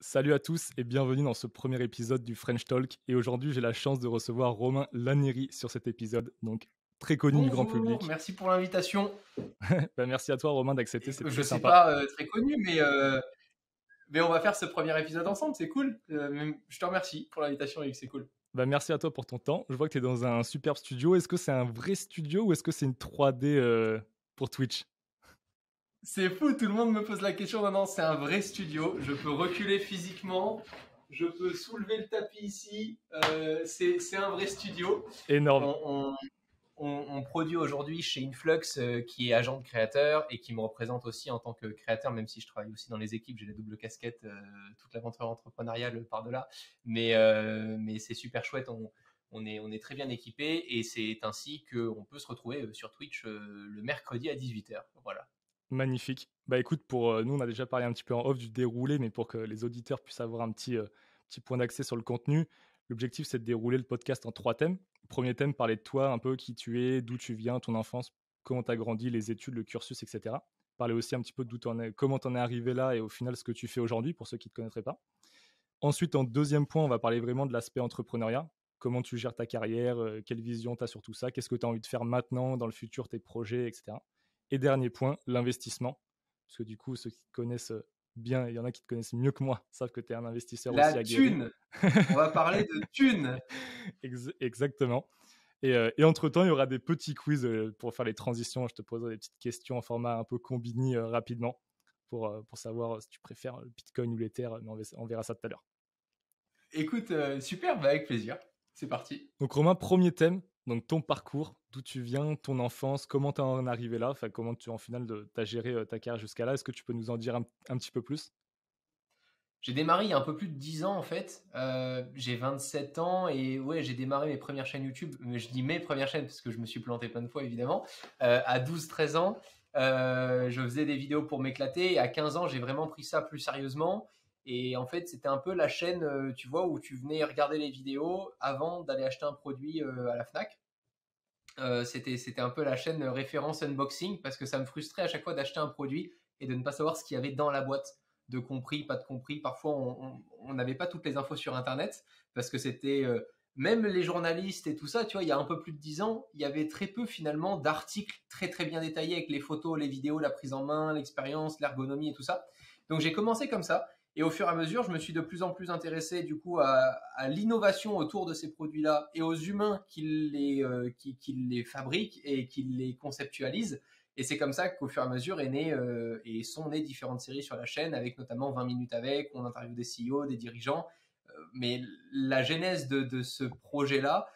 Salut à tous et bienvenue dans ce premier épisode du French Talk. Et aujourd'hui, j'ai la chance de recevoir Romain Lanieri sur cet épisode, donc très connu du grand Bonjour, public. merci pour l'invitation. Merci à toi Romain d'accepter, Et c'est je très sais sympa. pas très connu, mais on va faire ce premier épisode ensemble, c'est cool. Je te remercie pour l'invitation, Yves, c'est cool. Merci à toi pour ton temps. Je vois que tu es dans un superbe studio. Est-ce que c'est un vrai studio ou est-ce que c'est une 3D pour Twitch? C'est fou, tout le monde me pose la question. Non, non, c'est un vrai studio. Je peux reculer physiquement, je peux soulever le tapis ici. C'est un vrai studio. Énorme. On produit aujourd'hui chez Influx, qui est agent de créateur et qui me représente aussi en tant que créateur, même si je travaille aussi dans les équipes, j'ai la double casquette, toute l'aventure entrepreneuriale par-delà. Mais c'est super chouette, on est très bien équipé et c'est ainsi qu'on peut se retrouver sur Twitch le mercredi à 18h. Voilà. Magnifique. Écoute, nous, on a déjà parlé un petit peu en off du déroulé, mais pour que les auditeurs puissent avoir un petit point d'accès sur le contenu, l'objectif, c'est de dérouler le podcast en 3 thèmes. Premier thème, parler de toi, un peu qui tu es, d'où tu viens, ton enfance, comment tu as grandi, les études, le cursus, etc. Parler aussi un petit peu d'où t'en es, comment tu en es arrivé là et au final, ce que tu fais aujourd'hui, pour ceux qui ne te connaîtraient pas. Ensuite, en deuxième point, on va parler vraiment de l'aspect entrepreneuriat. Comment tu gères ta carrière, quelle vision tu as sur tout ça, qu'est-ce que tu as envie de faire maintenant, dans le futur, tes projets, etc. Et dernier point, l'investissement. Parce que du coup, ceux qui te connaissent bien, il y en a qui te connaissent mieux que moi, savent que tu es un investisseur La aussi aguerri. thune, on va parler de thune. Exactement. Et entre-temps, il y aura des petits quiz pour faire les transitions. Je te poserai des petites questions en format un peu combini rapidement pour savoir si tu préfères le Bitcoin ou l'Ether, mais on verra ça tout à l'heure. Écoute, super, avec plaisir. C'est parti. Donc Romain, premier thème, donc ton parcours, d'où tu viens, ton enfance, comment tu en es arrivé là, enfin comment tu en final t'as géré ta carrière jusqu'à là. Est-ce que tu peux nous en dire un petit peu plus? J'ai démarré il y a un peu plus de 10 ans en fait. J'ai 27 ans et ouais, j'ai démarré mes premières chaînes YouTube. Mais je dis mes premières chaînes parce que je me suis planté plein de fois évidemment. À 12-13 ans, je faisais des vidéos pour m'éclater. Et à 15 ans, j'ai vraiment pris ça plus sérieusement. Et en fait, c'était un peu la chaîne, tu vois, où tu venais regarder les vidéos avant d'aller acheter un produit à la Fnac. C'était un peu la chaîne référence unboxing parce que ça me frustrait à chaque fois d'acheter un produit et de ne pas savoir ce qu'il y avait dans la boîte, de compris, pas de compris. Parfois, on n'avait pas toutes les infos sur Internet parce que c'était même les journalistes et tout ça, tu vois, il y a un peu plus de 10 ans, il y avait très peu finalement d'articles très très bien détaillés avec les photos, les vidéos, la prise en main, l'expérience, l'ergonomie et tout ça. Donc j'ai commencé comme ça. Et au fur et à mesure, je me suis de plus en plus intéressé du coup à l'innovation autour de ces produits-là et aux humains qui les fabriquent et qui les conceptualisent. Et c'est comme ça qu'au fur et à mesure et sont nées différentes séries sur la chaîne, avec notamment 20 minutes avec, où on interviewe des CEO, des dirigeants. Mais la genèse de ce projet-là,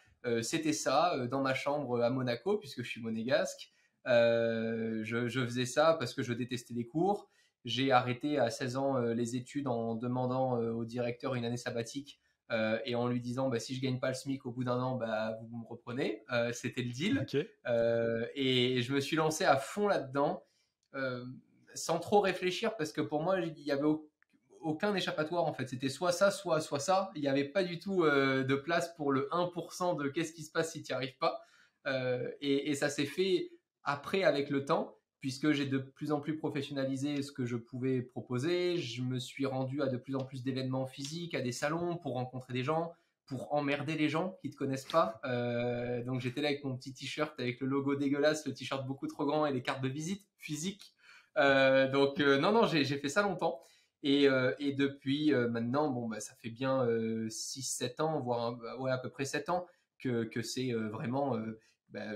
c'était ça, dans ma chambre à Monaco, puisque je suis monégasque. Je faisais ça parce que je détestais les cours. J'ai arrêté à 16 ans les études en demandant au directeur une année sabbatique et en lui disant si je gagne pas le SMIC au bout d'un an, vous me reprenez. C'était le deal. Ok. Et je me suis lancé à fond là-dedans euh, sans trop réfléchir parce que pour moi, il y avait aucun échappatoire en fait. C'était soit ça, soit ça. Il n'y avait pas du tout de place pour le 1% de qu'est-ce qui se passe si tu n'y arrives pas. Et ça s'est fait après avec le temps puisque j'ai de plus en plus professionnalisé ce que je pouvais proposer. Je me suis rendu à de plus en plus d'événements physiques, à des salons pour rencontrer des gens, pour emmerder les gens qui ne te connaissent pas. Donc j'étais là avec mon petit t-shirt avec le logo dégueulasse, le t-shirt beaucoup trop grand et les cartes de visite physiques. Non, j'ai fait ça longtemps. Et depuis maintenant, ça fait bien 6-7 ans, voire ouais, à peu près 7 ans que c'est vraiment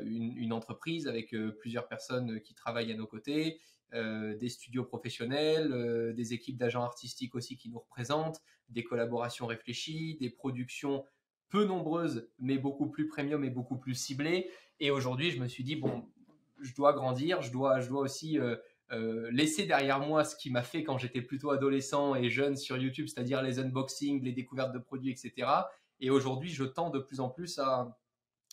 une entreprise avec plusieurs personnes qui travaillent à nos côtés, des studios professionnels, des équipes d'agents artistiques aussi qui nous représentent, des collaborations réfléchies, des productions peu nombreuses, mais beaucoup plus premium et beaucoup plus ciblées. Et aujourd'hui, je me suis dit, bon, je dois grandir, je dois aussi laisser derrière moi ce qui m'a fait quand j'étais plutôt adolescent et jeune sur YouTube, c'est-à-dire les unboxings, les découvertes de produits, etc. Et aujourd'hui, je tends de plus en plus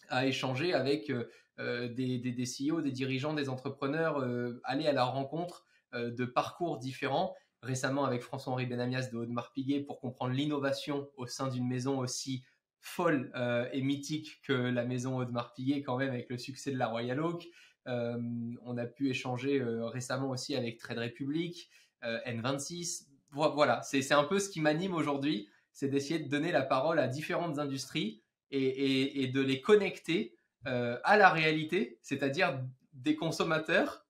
à échanger avec des CEO, des dirigeants, des entrepreneurs, aller à la rencontre de parcours différents. Récemment avec François-Henri Benamias de Audemars Piguet pour comprendre l'innovation au sein d'une maison aussi folle et mythique que la maison Audemars Piguet quand même avec le succès de la Royal Oak. On a pu échanger récemment aussi avec Trade Republic, N26. voilà, c'est un peu ce qui m'anime aujourd'hui, c'est d'essayer de donner la parole à différentes industries et de les connecter à la réalité, c'est-à-dire des consommateurs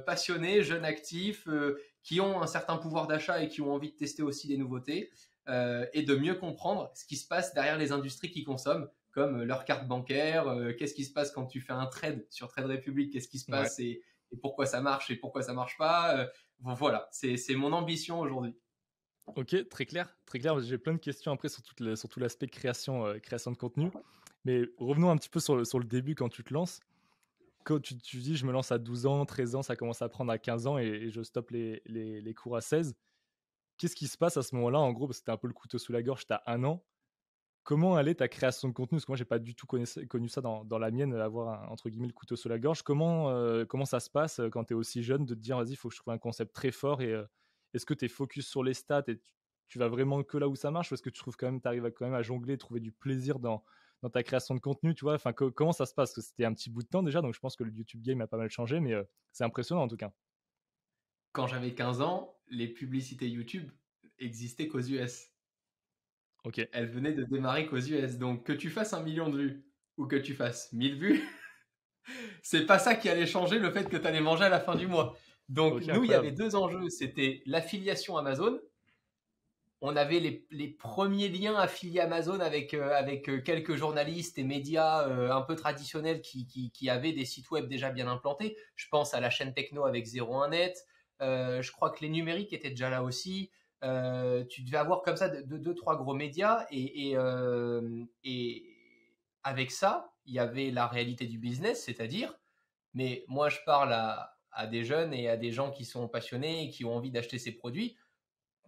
passionnés, jeunes actifs, qui ont un certain pouvoir d'achat et qui ont envie de tester aussi des nouveautés, et de mieux comprendre ce qui se passe derrière les industries qui consomment, comme leur carte bancaire, qu'est-ce qui se passe quand tu fais un trade sur Trade Republic, qu'est-ce qui se Ouais. passe et pourquoi ça marche et pourquoi ça marche pas. Voilà, c'est mon ambition aujourd'hui. Ok, très clair, très clair. J'ai plein de questions après sur, sur tout l'aspect création de contenu. Mais revenons un petit peu sur le début quand tu te lances. Quand tu dis je me lance à 12 ans, 13 ans, ça commence à prendre à 15 ans et je stoppe les cours à 16. Qu'est-ce qui se passe à ce moment-là? En gros, parce que c'était un peu le couteau sous la gorge, tu as 1 an. Comment allait ta création de contenu? Parce que moi, j'ai pas du tout connu ça dans la mienne, avoir entre guillemets le couteau sous la gorge. Comment ça se passe quand tu es aussi jeune de te dire, vas-y, il faut que je trouve un concept très fort et est-ce que tu es focus sur les stats et tu vas vraiment que là où ça marche ou est-ce que tu trouves quand même, tu arrives quand même à jongler, trouver du plaisir dans ta création de contenu, tu vois? Enfin, comment ça se passe? Parce que c'était un petit bout de temps déjà, donc je pense que le YouTube game a pas mal changé, mais c'est impressionnant en tout cas. Quand j'avais 15 ans, les publicités YouTube existaient qu'aux US. Ok, Elles venaient de démarrer qu'aux US. Donc que tu fasses 1 million de vues ou que tu fasses 1000 vues, c'est pas ça qui allait changer le fait que tu allais manger à la fin du mois. Donc ok, nous, il y avait incroyable. 2 enjeux. C'était l'affiliation Amazon. On avait les premiers liens affiliés Amazon avec quelques journalistes et médias un peu traditionnels qui avaient des sites web déjà bien implantés. Je pense à la chaîne Techno avec 01net. Je crois que les numériques étaient déjà là aussi. Tu devais avoir comme ça deux, trois gros médias et avec ça, il y avait la réalité du business, c'est-à-dire, mais moi je parle à des jeunes et à des gens qui sont passionnés et qui ont envie d'acheter ces produits.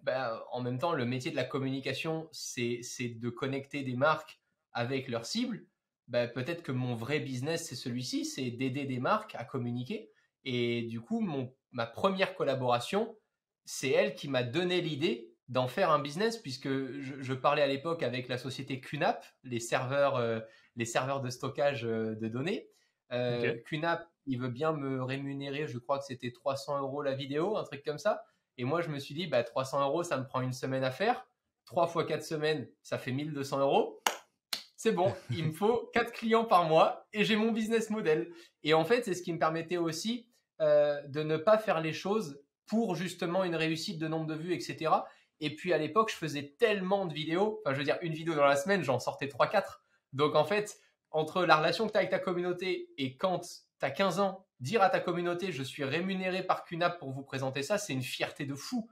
Ben, en même temps, le métier de la communication, c'est de connecter des marques avec leurs cibles. Ben, peut-être que mon vrai business, c'est celui-ci, c'est d'aider des marques à communiquer. Et du coup, ma première collaboration, c'est elle qui m'a donné l'idée d'en faire un business, puisque je parlais à l'époque avec la société QNAP, les serveurs de stockage de données. Ok, QNAP, il veut bien me rémunérer, je crois que c'était 300 euros la vidéo, un truc comme ça. Et moi, je me suis dit, bah, 300 euros, ça me prend une semaine à faire. 3 fois 4 semaines, ça fait 1200 euros. C'est bon, il me faut 4 clients par mois et j'ai mon business model. Et en fait, c'est ce qui me permettait aussi de ne pas faire les choses pour justement une réussite de nombre de vues, etc. Et puis à l'époque, je faisais tellement de vidéos, enfin je veux dire une vidéo dans la semaine, j'en sortais 3-4. Donc en fait, entre la relation que tu as avec ta communauté et quand tu as 15 ans, dire à ta communauté je suis rémunéré par QNAP pour vous présenter ça, c'est une fierté de fou.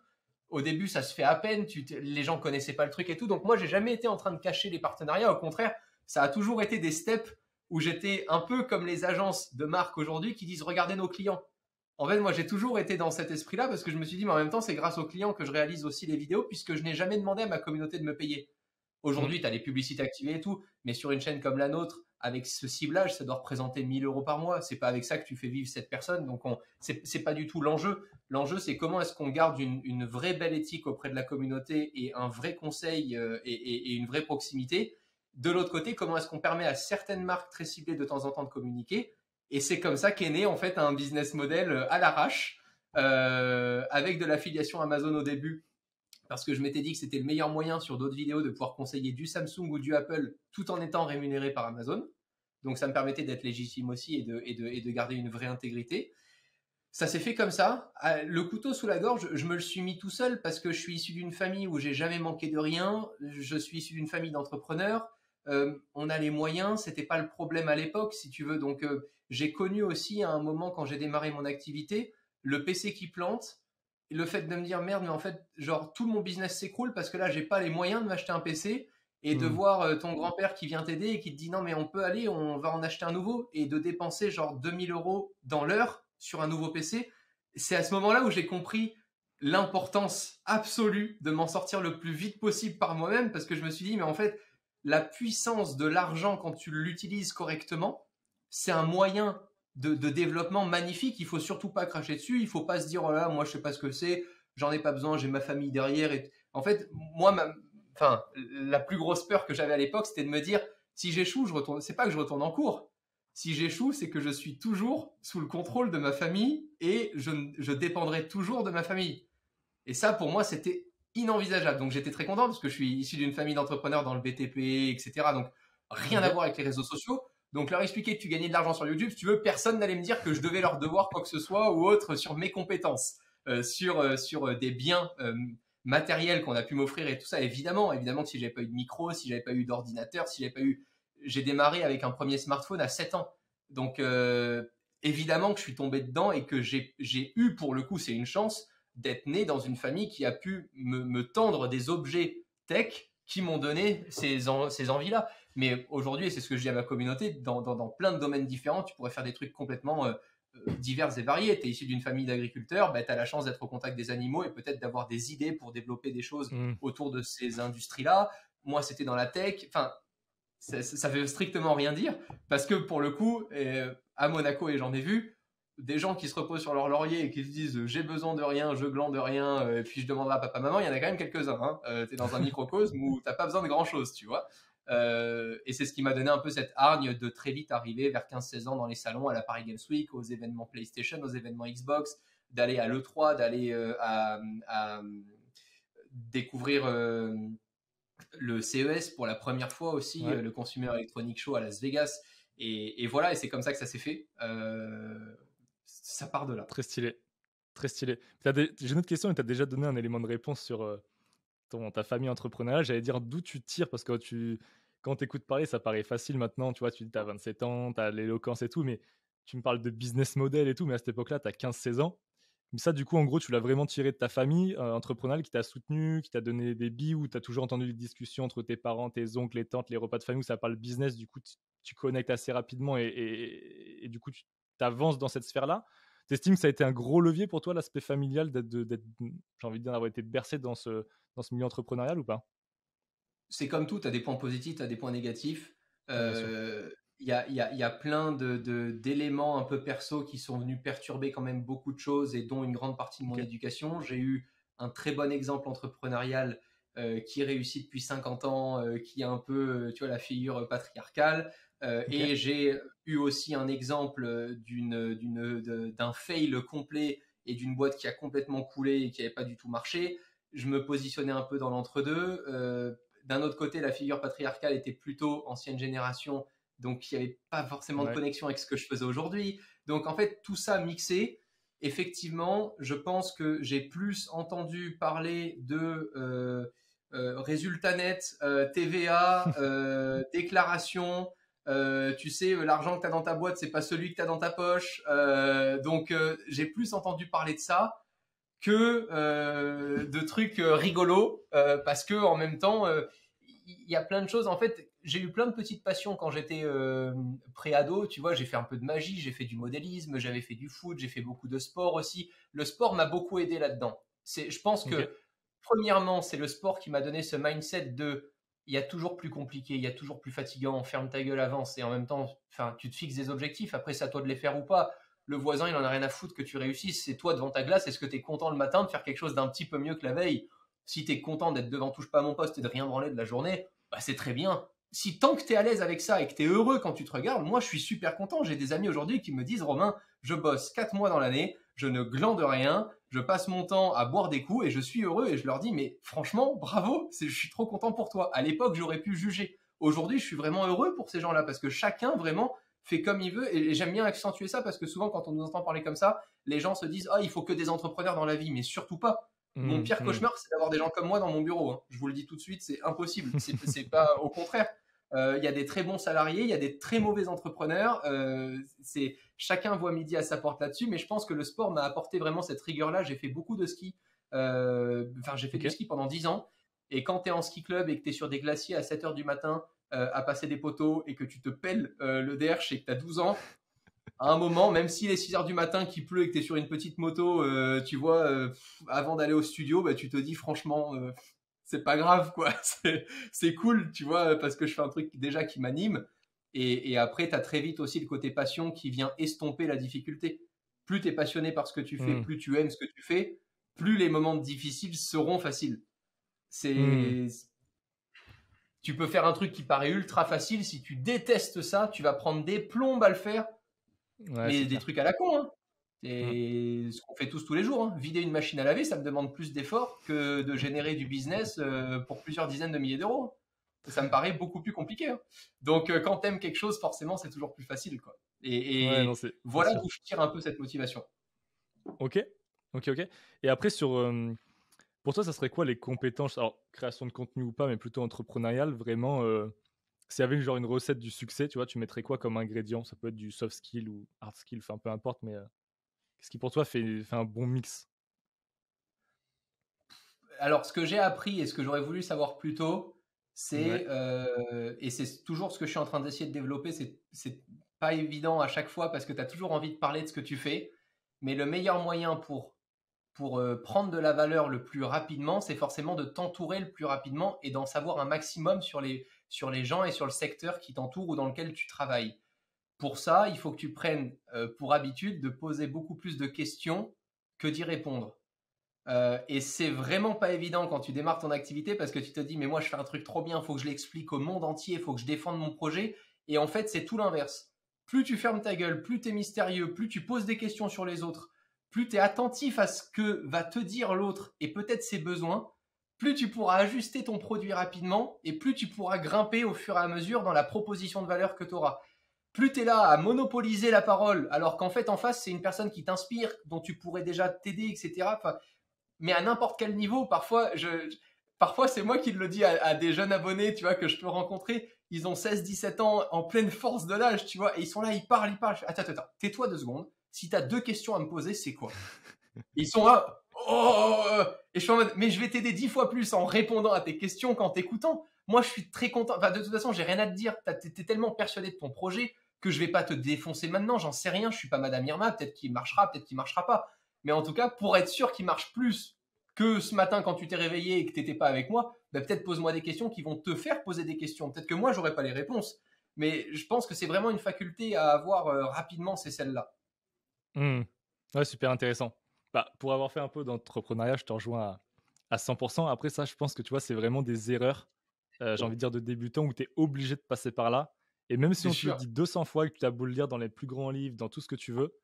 Au début, ça se fait à peine, les gens connaissaient pas le truc et tout. Donc moi, j'ai jamais été en train de cacher les partenariats. Au contraire, ça a toujours été des steps où j'étais un peu comme les agences de marque aujourd'hui qui disent regardez nos clients. En fait, moi, j'ai toujours été dans cet esprit-là parce que je me suis dit, mais en même temps, c'est grâce aux clients que je réalise aussi les vidéos puisque je n'ai jamais demandé à ma communauté de me payer. mm, Aujourd'hui, tu as les publicités activées et tout, mais sur une chaîne comme la nôtre, avec ce ciblage, ça doit représenter 1000 euros par mois. C'est pas avec ça que tu fais vivre cette personne. Donc, c'est pas du tout l'enjeu. L'enjeu, c'est comment est-ce qu'on garde une vraie belle éthique auprès de la communauté et un vrai conseil et une vraie proximité. De l'autre côté, comment est-ce qu'on permet à certaines marques très ciblées de temps en temps de communiquer. Et c'est comme ça qu'est né en fait un business model à l'arrache, avec de l'affiliation Amazon au début parce que je m'étais dit que c'était le meilleur moyen sur d'autres vidéos de pouvoir conseiller du Samsung ou du Apple tout en étant rémunéré par Amazon. Donc ça me permettait d'être légitime aussi et de garder une vraie intégrité. Ça s'est fait comme ça. Le couteau sous la gorge, je me le suis mis tout seul parce que je suis issu d'une famille où j'ai jamais manqué de rien. Je suis issu d'une famille d'entrepreneurs. On a les moyens, c'était pas le problème à l'époque, si tu veux. Donc j'ai connu aussi à un moment quand j'ai démarré mon activité le PC qui plante, le fait de me dire merde, mais en fait, genre tout mon business s'écroule parce que là, j'ai pas les moyens de m'acheter un PC et de mm. voir ton grand-père qui vient t'aider et qui te dit non, mais on peut aller, on va en acheter un nouveau et de dépenser genre 2000 euros dans l'heure sur un nouveau PC. C'est à ce moment-là où j'ai compris l'importance absolue de m'en sortir le plus vite possible par moi-même parce que je me suis dit, mais en fait, la puissance de l'argent quand tu l'utilises correctement, c'est un moyen de développement magnifique. Il faut surtout pas cracher dessus. Il faut pas se dire oh là, là moi je sais pas ce que c'est, j'en ai pas besoin, j'ai ma famille derrière. Et en fait, moi, enfin, la plus grosse peur que j'avais à l'époque, c'était de me dire si j'échoue, je retourne. C'est pas que je retourne en cours. Si j'échoue, c'est que je suis toujours sous le contrôle de ma famille et je dépendrai toujours de ma famille. Et ça, pour moi, c'était inenvisageable. Donc j'étais très content parce que je suis issu d'une famille d'entrepreneurs dans le BTP, etc. Donc rien à Ok. voir avec les réseaux sociaux. Donc leur expliquer que tu gagnais de l'argent sur YouTube, si tu veux, personne n'allait me dire que je devais leur devoir quoi que ce soit ou autre sur mes compétences, sur des biens matériels qu'on a pu m'offrir et tout ça. Évidemment que si j'avais pas eu de micro, si j'avais pas eu d'ordinateur, si j'avais pas eu... J'ai démarré avec un premier smartphone à 7 ans. Donc évidemment que je suis tombé dedans et que j'ai eu, pour le coup, c'est une chance, d'être né dans une famille qui a pu me tendre des objets tech qui m'ont donné ces envies-là. Mais aujourd'hui, et c'est ce que je dis à ma communauté, dans plein de domaines différents, tu pourrais faire des trucs complètement divers et variés. Tu es issu d'une famille d'agriculteurs, bah, tu as la chance d'être au contact des animaux et peut-être d'avoir des idées pour développer des choses Hmm. autour de ces industries-là. Moi, c'était dans la tech. Enfin, ça veut strictement rien dire parce que pour le coup, à Monaco, et j'en ai vu, des gens qui se reposent sur leur laurier et qui se disent j'ai besoin de rien, je glande de rien, et puis je demanderai à papa maman, il y en a quand même quelques-uns. Hein. Tu es dans un microcosme où tu n'as pas besoin de grand-chose, tu vois. Et c'est ce qui m'a donné un peu cette hargne de très vite arriver vers 15-16 ans dans les salons, à la Paris Games Week, aux événements PlayStation, aux événements Xbox, d'aller à l'E3, d'aller à découvrir le CES pour la première fois aussi, Ouais. le Consumer Electronic Show à Las Vegas. Et voilà, et c'est comme ça que ça s'est fait. Ça part de là. Très stylé. Très stylé. J'ai une autre question et tu as déjà donné un élément de réponse sur ta famille entrepreneuriale. J'allais dire d'où tu tires parce que quand tu écoutes parler, ça paraît facile maintenant. Tu vois, tu as 27 ans, tu as l'éloquence et tout, mais tu me parles de business model et tout, mais à cette époque-là, tu as 15-16 ans. Mais ça, du coup, en gros, tu l'as vraiment tiré de ta famille entrepreneuriale qui t'a soutenu, qui t'a donné des billes, ou tu as toujours entendu des discussions entre tes parents, tes oncles, les tantes, les repas de famille où ça parle business. Du coup, tu connectes assez rapidement et du coup, tu avances dans cette sphère-là. Tu estimes que ça a été un gros levier pour toi, l'aspect familial, j'ai envie de dire, d'avoir été bercé dans ce milieu entrepreneurial ou pas? C'est comme tout, tu as des points positifs, tu as des points négatifs. Ouais, bien sûr. Il y a plein d'éléments un peu perso qui sont venus perturber quand même beaucoup de choses et dont une grande partie de mon Ok. éducation. J'ai eu un très bon exemple entrepreneurial qui réussit depuis 50 ans, qui est un peu, tu vois, la figure patriarcale. Ok. Et j'ai eu aussi un exemple d'un fail complet et d'une boîte qui a complètement coulé et qui n'avait pas du tout marché. Je me positionnais un peu dans l'entre-deux. D'un autre côté, la figure patriarcale était plutôt ancienne génération, donc il n'y avait pas forcément de Ouais. connexion avec ce que je faisais aujourd'hui. Donc en fait, tout ça mixé, effectivement, je pense que j'ai plus entendu parler de résultats nets, TVA, déclaration. Tu sais, l'argent que tu as dans ta boîte, c'est pas celui que tu as dans ta poche. Donc j'ai plus entendu parler de ça que de trucs rigolos, parce que en même temps, il y a plein de choses. En fait, j'ai eu plein de petites passions quand j'étais pré-ado. Tu vois, j'ai fait un peu de magie, j'ai fait du modélisme, j'avais fait du foot, j'ai fait beaucoup de sport aussi. Le sport m'a beaucoup aidé là-dedans. Je pense Ok. que, premièrement, c'est le sport qui m'a donné ce mindset de il y a toujours plus compliqué, il y a toujours plus fatigant, ferme ta gueule, avance. Et en même temps, tu te fixes des objectifs. Après, c'est à toi de les faire ou pas. Le voisin, il en a rien à foutre que tu réussisses. C'est toi devant ta glace. Est-ce que tu es content le matin de faire quelque chose d'un petit peu mieux que la veille? Si tu es content d'être devant touche pas à mon poste et de rien branler de la journée, bah c'est très bien. Si tant que tu es à l'aise avec ça et que tu es heureux quand tu te regardes, moi je suis super content. J'ai des amis aujourd'hui qui me disent Romain, je bosse 4 mois dans l'année, je ne glande rien, je passe mon temps à boire des coups et je suis heureux. Et je leur dis mais franchement, bravo, je suis trop content pour toi. À l'époque, j'aurais pu juger. Aujourd'hui, je suis vraiment heureux pour ces gens-là parce que chacun vraiment fait comme il veut. Et j'aime bien accentuer ça parce que souvent, quand on nous entend parler comme ça, les gens se disent ah, il faut que des entrepreneurs dans la vie, mais surtout pas. Mon Hmm, pire hmm. cauchemar, c'est d'avoir des gens comme moi dans mon bureau. Hein. Je vous le dis tout de suite, c'est impossible. C'est pas au contraire. Il y a des très bons salariés, il y a des très mauvais entrepreneurs. Chacun voit midi à sa porte là-dessus, mais je pense que le sport m'a apporté vraiment cette rigueur-là. J'ai fait beaucoup de ski. J'ai fait Ok. du ski pendant 10 ans. Et quand tu es en ski club et que tu es sur des glaciers à 7 heures du matin à passer des poteaux et que tu te pelles le derche et que tu as 12 ans, à un moment, même s'il est 6 heures du matin, qu'il pleut et que tu es sur une petite moto, tu vois, avant d'aller au studio, bah, tu te dis franchement, c'est pas grave, quoi. C'est cool, tu vois, parce que je fais un truc déjà qui m'anime. Et après, tu as très vite aussi le côté passion qui vient estomper la difficulté. Plus tu es passionné par ce que tu fais, Hmm, plus tu aimes ce que tu fais, plus les moments difficiles seront faciles. hmm. C'est, tu peux faire un truc qui paraît ultra facile. Si tu détestes ça, tu vas prendre des plombes à le faire, Ouais, mais c'est des clair. trucs à la con, hein. C'est ce qu'on fait tous les jours. Hein. Vider une machine à laver, ça me demande plus d'efforts que de générer du business pour plusieurs dizaines de milliers d'euros. Ça me paraît beaucoup plus compliqué. Hein. Donc, quand tu aimes quelque chose, forcément, c'est toujours plus facile. Quoi. Ouais, non, Et c'est voilà sûr. d'où je tire un peu cette motivation. Ok, ok, ok. Et après, pour toi, ça serait quoi les compétences, alors création de contenu ou pas, mais plutôt entrepreneurial, vraiment, s'il y avait genre une recette du succès, tu vois, tu mettrais quoi comme ingrédient? Ça peut être du soft skill ou hard skill, enfin peu importe, mais qu'est-ce qui pour toi fait un bon mix? Alors, ce que j'ai appris et ce que j'aurais voulu savoir plus tôt, Ouais. et c'est toujours ce que je suis en train d'essayer de développer, c'est pas évident à chaque fois parce que tu as toujours envie de parler de ce que tu fais, mais le meilleur moyen pour prendre de la valeur le plus rapidement, c'est forcément de t'entourer le plus rapidement et d'en savoir un maximum sur les gens et sur le secteur qui t'entoure ou dans lequel tu travailles. Pour ça, il faut que tu prennes pour habitude de poser beaucoup plus de questions que d'y répondre. Et c'est vraiment pas évident quand tu démarres ton activité parce que tu te dis mais moi je fais un truc trop bien, il faut que je l'explique au monde entier, il faut que je défende mon projet. Et en fait c'est tout l'inverse. Plus tu fermes ta gueule, plus tu es mystérieux, plus tu poses des questions sur les autres, plus tu es attentif à ce que va te dire l'autre et peut-être ses besoins, plus tu pourras ajuster ton produit rapidement et plus tu pourras grimper au fur et à mesure dans la proposition de valeur que tu auras. Plus tu es là à monopoliser la parole alors qu'en fait en face c'est une personne qui t'inspire, dont tu pourrais déjà t'aider, etc. Enfin, mais à n'importe quel niveau. Parfois c'est moi qui le dis à des jeunes abonnés, tu vois, que je peux rencontrer. Ils ont 16-17 ans en pleine force de l'âge, tu vois, et ils sont là, ils parlent. Attends, tais-toi 2 secondes. Si tu as 2 questions à me poser, c'est quoi? Et ils sont là, oh, et je suis en mode, mais je vais t'aider 10 fois plus en répondant à tes questions qu'en t'écoutant. Moi, je suis très content. Enfin, de toute façon, j'ai rien à te dire. T'es tellement persuadé de ton projet que je vais pas te défoncer maintenant. J'en sais rien. Je suis pas Madame Irma. Peut-être qu'il marchera, peut-être qu'il marchera pas. Mais en tout cas, pour être sûr qu'il marche plus que ce matin quand tu t'es réveillé et que t'étais pas avec moi, bah, peut-être pose-moi des questions qui vont te faire poser des questions. Peut-être que moi, j'aurai pas les réponses. Mais je pense que c'est vraiment une faculté à avoir rapidement, c'est celle-là. Mmh. Ouais, super intéressant. Bah, pour avoir fait un peu d'entrepreneuriat, je te rejoins à 100. Après ça, je pense que, tu vois, c'est vraiment des erreurs, j'ai envie de dire de débutants où tu es obligé de passer par là et même si C'est on te le sûr. dit 200 fois et que tu as beau le lire dans les plus grands livres, dans tout ce que tu veux,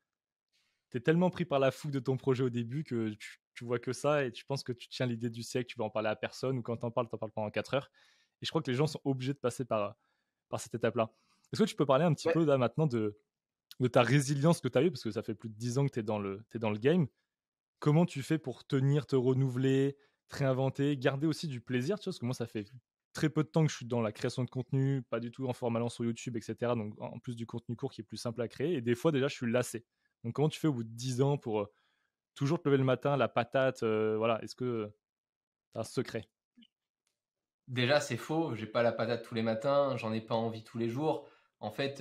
tu es tellement pris par la fougue de ton projet au début que tu vois que ça et tu penses que tu tiens l'idée du siècle, tu vas en parler à personne ou quand tu en parles pendant 4 heures et je crois que les gens sont obligés de passer par cette étape-là. Est-ce que tu peux parler un petit Ouais. peu là maintenant de ta résilience que tu as eue, parce que ça fait plus de 10 ans que tu es t'es dans le game. Comment tu fais pour tenir, te renouveler, te réinventer, garder aussi du plaisir, tu vois? Parce que moi, ça fait très peu de temps que je suis dans la création de contenu, pas du tout en format long sur YouTube, et cetera. Donc, en plus du contenu court qui est plus simple à créer. Et des fois, déjà, je suis lassé. Donc, comment tu fais au bout de 10 ans pour toujours te lever le matin, la patate, voilà. Est-ce que tu as un secret? Déjà, c'est faux. J'ai pas la patate tous les matins. J'en ai pas envie tous les jours. En fait,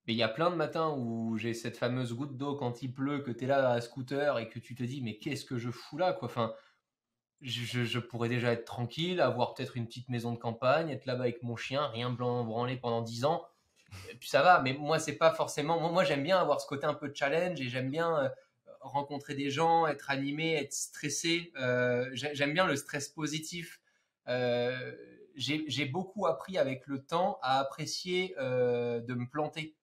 mais il y a plein de matins où j'ai cette fameuse goutte d'eau quand il pleut, que tu es là à scooter et que tu te dis, mais qu'est-ce que je fous là, quoi. Enfin, je pourrais déjà être tranquille, avoir peut-être une petite maison de campagne, être là-bas avec mon chien, rien branler pendant 10 ans. Et puis ça va. Mais moi, c'est pas forcément. Moi, j'aime bien avoir ce côté un peu de challenge et j'aime bien rencontrer des gens, être animé, être stressé. J'aime bien le stress positif. Euh, j'ai beaucoup appris avec le temps à apprécier de me planter.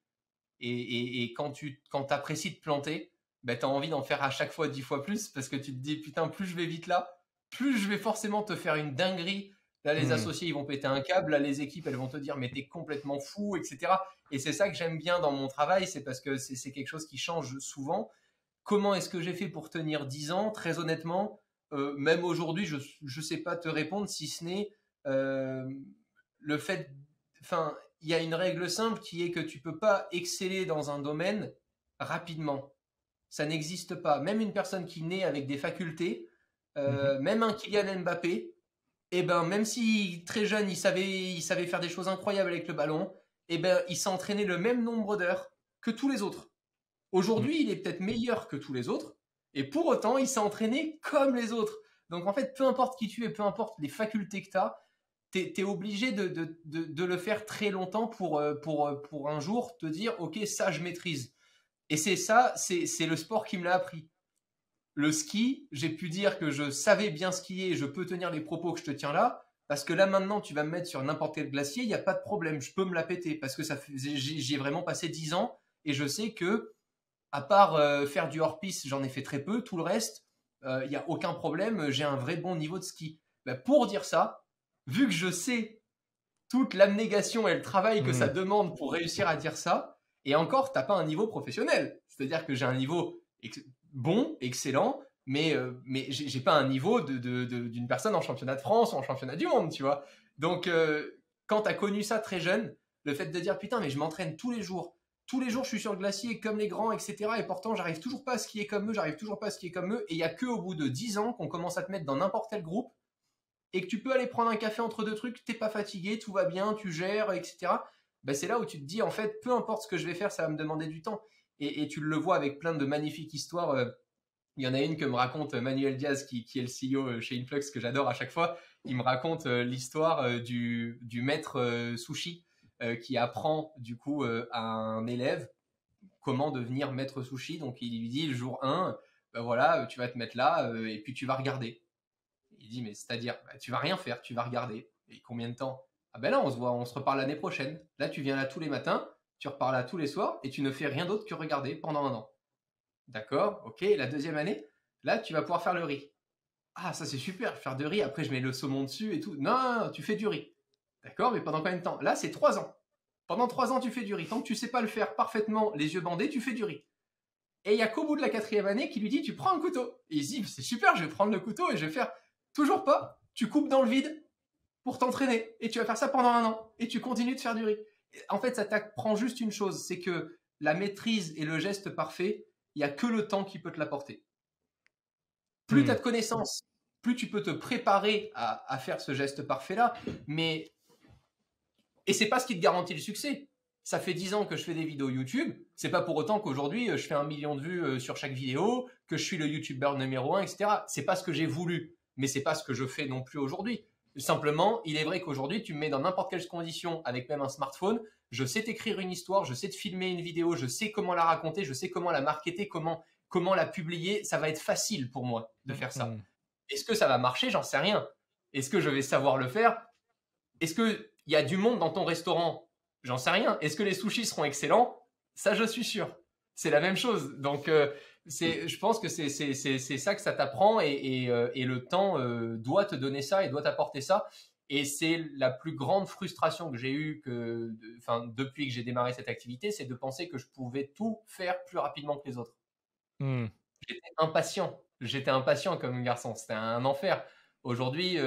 Et quand apprécies de planter, ben, tu as envie d'en faire à chaque fois 10 fois plus parce que tu te dis, putain, plus je vais vite là, plus je vais forcément te faire une dinguerie. Là, les Mmh. associés, ils vont péter un câble. Là, les équipes, elles vont te dire, mais t'es complètement fou, etc. Et c'est ça que j'aime bien dans mon travail, c'est parce que c'est quelque chose qui change souvent. Comment est-ce que j'ai fait pour tenir 10 ans? Très honnêtement, même aujourd'hui, je ne sais pas te répondre si ce n'est euh, le fait. Enfin, il y a une règle simple qui est que tu peux pas exceller dans un domaine rapidement. Ça n'existe pas. Même une personne qui naît avec des facultés, Mmh. même un Kylian Mbappé, et ben même si très jeune il savait faire des choses incroyables avec le ballon, et ben il s'est entraîné le même nombre d'heures que tous les autres. Mmh. Aujourd'hui, il est peut-être meilleur que tous les autres, et pour autant, il s'est entraîné comme les autres. Donc en fait, peu importe qui tu es, peu importe les facultés que tu as, tu es obligé de le faire très longtemps pour un jour te dire, ok, ça, je maîtrise. Et c'est ça, c'est le sport qui me l'a appris. Le ski, j'ai pu dire que je savais bien skier et je peux tenir les propos que je te tiens là, parce que là maintenant, tu vas me mettre sur n'importe quel glacier, il n'y a pas de problème, je peux me la péter, parce que j'y ai vraiment passé 10 ans, et je sais que À part faire du hors-piste, j'en ai fait très peu. Tout le reste, il n'y a aucun problème. J'ai un vrai bon niveau de ski. Ben, pour dire ça, vu que je sais toute l'abnégation et le travail que ça demande pour réussir à dire ça, et encore, t'as pas un niveau professionnel. C'est-à-dire que j'ai un niveau bon, excellent, mais j'ai pas un niveau d'une personne en championnat de France ou en championnat du monde, tu vois. Donc, quand t'as connu ça très jeune, le fait de dire putain, mais je m'entraîne tous les jours, je suis sur le glacier comme les grands, etc. Et pourtant, j'arrive toujours pas à skier comme eux, Et il y a que au bout de 10 ans qu'on commence à te mettre dans n'importe quel groupe et que tu peux aller prendre un café entre deux trucs, t'es pas fatigué, tout va bien, tu gères, etc. Ben c'est là où tu te dis, en fait, peu importe ce que je vais faire, ça va me demander du temps. Et tu le vois avec plein de magnifiques histoires. Il y en a une que me raconte Manuel Diaz, qui est le CEO chez Influx, que j'adore à chaque fois. Il me raconte l'histoire du maître sushi qui apprend du coup à un élève comment devenir maître sushi. Donc il lui dit le jour 1, ben voilà, tu vas te mettre là et puis tu vas regarder. Il dit, mais c'est-à-dire, bah, tu vas rien faire, tu vas regarder. Et combien de temps? Ah ben là, on se reparle l'année prochaine. Là, tu viens là tous les matins, tu repars là tous les soirs, et tu ne fais rien d'autre que regarder pendant 1 an. D'accord, ok. La deuxième année, là, tu vas pouvoir faire le riz. Ah, ça c'est super, faire de riz, après je mets le saumon dessus et tout. Non, non, non, tu fais du riz. D'accord, mais pendant combien de temps? Là, c'est 3 ans. Pendant 3 ans, tu fais du riz. Tant que tu sais pas le faire parfaitement, les yeux bandés, tu fais du riz. Et il y a qu'au bout de la 4e année qui lui dit, tu prends un couteau. Et il se dit, c'est super, je vais prendre le couteau et je vais faire toujours pas. Tu coupes dans le vide pour t'entraîner. Et tu vas faire ça pendant 1 an. Et tu continues de faire du riz. En fait, ça t'apprend juste une chose, c'est que la maîtrise et le geste parfait, il n'y a que le temps qui peut te l'apporter. Plus tu as de connaissances, plus tu peux te préparer à faire ce geste parfait-là. Et c'est pas ce qui te garantit le succès. Ça fait 10 ans que je fais des vidéos YouTube. C'est pas pour autant qu'aujourd'hui je fais 1 million de vues sur chaque vidéo, que je suis le YouTuber numéro 1, etc. C'est pas ce que j'ai voulu, mais c'est pas ce que je fais non plus aujourd'hui. Simplement, il est vrai qu'aujourd'hui, tu me mets dans n'importe quelle condition avec même un smartphone, je sais t'écrire une histoire, je sais te filmer une vidéo, je sais comment la raconter, je sais comment la marketer, comment la publier. Ça va être facile pour moi de faire ça. Est-ce que ça va marcher? J'en sais rien. Est-ce que je vais savoir le faire? Est-ce qu'il y a du monde dans ton restaurant? J'en sais rien. Est-ce que les sushis seront excellents? Ça, je suis sûr. C'est la même chose. Donc, je pense que c'est ça que ça t'apprend et le temps doit te donner ça et doit t'apporter ça. Et c'est la plus grande frustration que j'ai eue depuis que j'ai démarré cette activité, c'est de penser que je pouvais tout faire plus rapidement que les autres. J'étais impatient comme garçon. C'était un enfer. Aujourd'hui,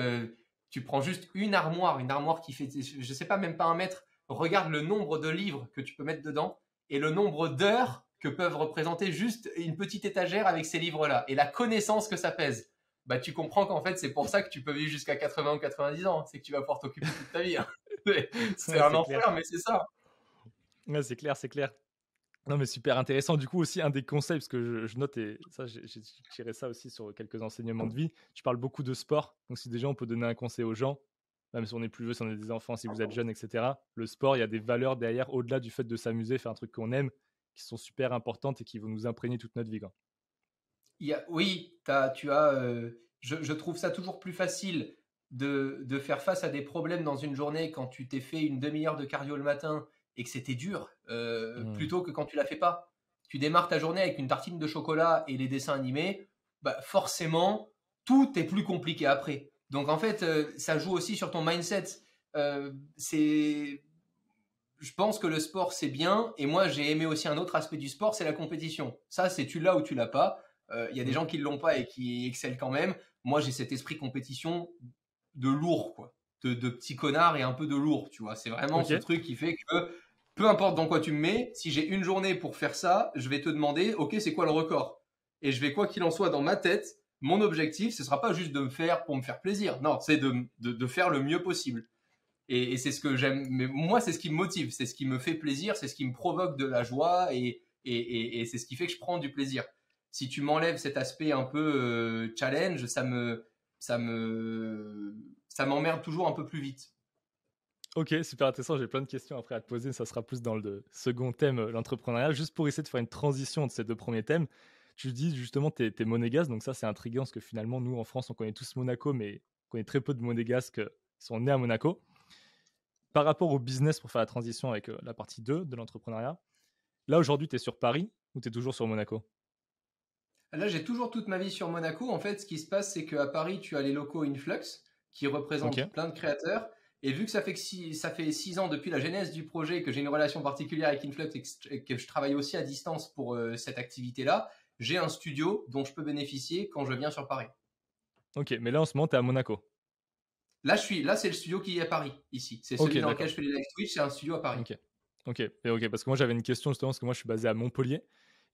tu prends juste une armoire qui fait, je sais pas, même pas 1 mètre. Regarde le nombre de livres que tu peux mettre dedans et le nombre d'heures que peuvent représenter juste une petite étagère avec ces livres-là et la connaissance que ça pèse. Bah, tu comprends qu'en fait, c'est pour ça que tu peux vivre jusqu'à 80 ou 90 ans. C'est que tu vas pouvoir t'occuper toute ta vie. C'est un enfer, mais c'est ça. Ouais, c'est clair, c'est clair. Non, mais super intéressant. Du coup, aussi, un des conseils, parce que je note, et ça, j'ai tiré ça aussi sur quelques enseignements de vie. Tu parles beaucoup de sport. Donc, si déjà on peut donner un conseil aux gens, même si on est plus vieux, si on est des enfants, si vous êtes jeunes, etc., le sport, il y a des valeurs derrière, au-delà du fait de s'amuser, faire un truc qu'on aime, qui sont super importantes et qui vont nous imprégner toute notre vie, quoi. Je trouve ça toujours plus facile de faire face à des problèmes dans une journée quand tu t'es fait une demi-heure de cardio le matin et que c'était dur, plutôt que quand tu la fais pas. Tu démarres ta journée avec une tartine de chocolat et les dessins animés, bah forcément, tout est plus compliqué après. Donc en fait, ça joue aussi sur ton mindset. Je pense que le sport, c'est bien. Et moi, j'ai aimé aussi un autre aspect du sport, c'est la compétition. Ça, c'est tu l'as ou tu l'as pas. Il y a des gens qui ne l'ont pas et qui excellent quand même. Moi, j'ai cet esprit compétition de lourd, quoi. De petit connard et un peu de lourd, tu vois. C'est vraiment ce truc qui fait que peu importe dans quoi tu me mets, si j'ai une journée pour faire ça, je vais te demander, ok, c'est quoi le record? Et je vais, quoi qu'il en soit, dans ma tête, mon objectif, ce ne sera pas juste de me faire pour me faire plaisir. Non, c'est de faire le mieux possible. Et c'est ce que j'aime. Mais moi, c'est ce qui me motive, c'est ce qui me fait plaisir, c'est ce qui me provoque de la joie et c'est ce qui fait que je prends du plaisir. Si tu m'enlèves cet aspect un peu challenge, ça m'emmerde toujours un peu plus vite. Ok, super intéressant. J'ai plein de questions après à te poser. Ça sera plus dans le second thème, l'entrepreneuriat. Juste pour essayer de faire une transition de ces 2 premiers thèmes, tu dis justement que tu es monégasque. Donc ça, c'est intriguant parce que finalement, nous, en France, on connaît tous Monaco, mais on connaît très peu de monégasques qui sont nés à Monaco. Par rapport au business, pour faire la transition avec la partie 2 de l'entrepreneuriat, là, aujourd'hui, tu es sur Paris. ou tu es toujours sur Monaco? Là, j'ai toujours toute ma vie sur Monaco. En fait, ce qui se passe, c'est qu'à Paris, tu as les locaux Influx qui Ok. représentent plein de créateurs. Et vu que ça fait 6 ans depuis la genèse du projet que j'ai une relation particulière avec Influx et que je travaille aussi à distance pour cette activité-là, j'ai un studio dont je peux bénéficier quand je viens sur Paris. Ok, mais là en ce moment, tu es à Monaco. Là, c'est le studio qui est à Paris, ici. C'est Ok, celui dans lequel d'accord. je fais les live Twitch, c'est un studio à Paris. Ok. Ok. Et ok, parce que moi j'avais une question justement, parce que moi je suis basé à Montpellier.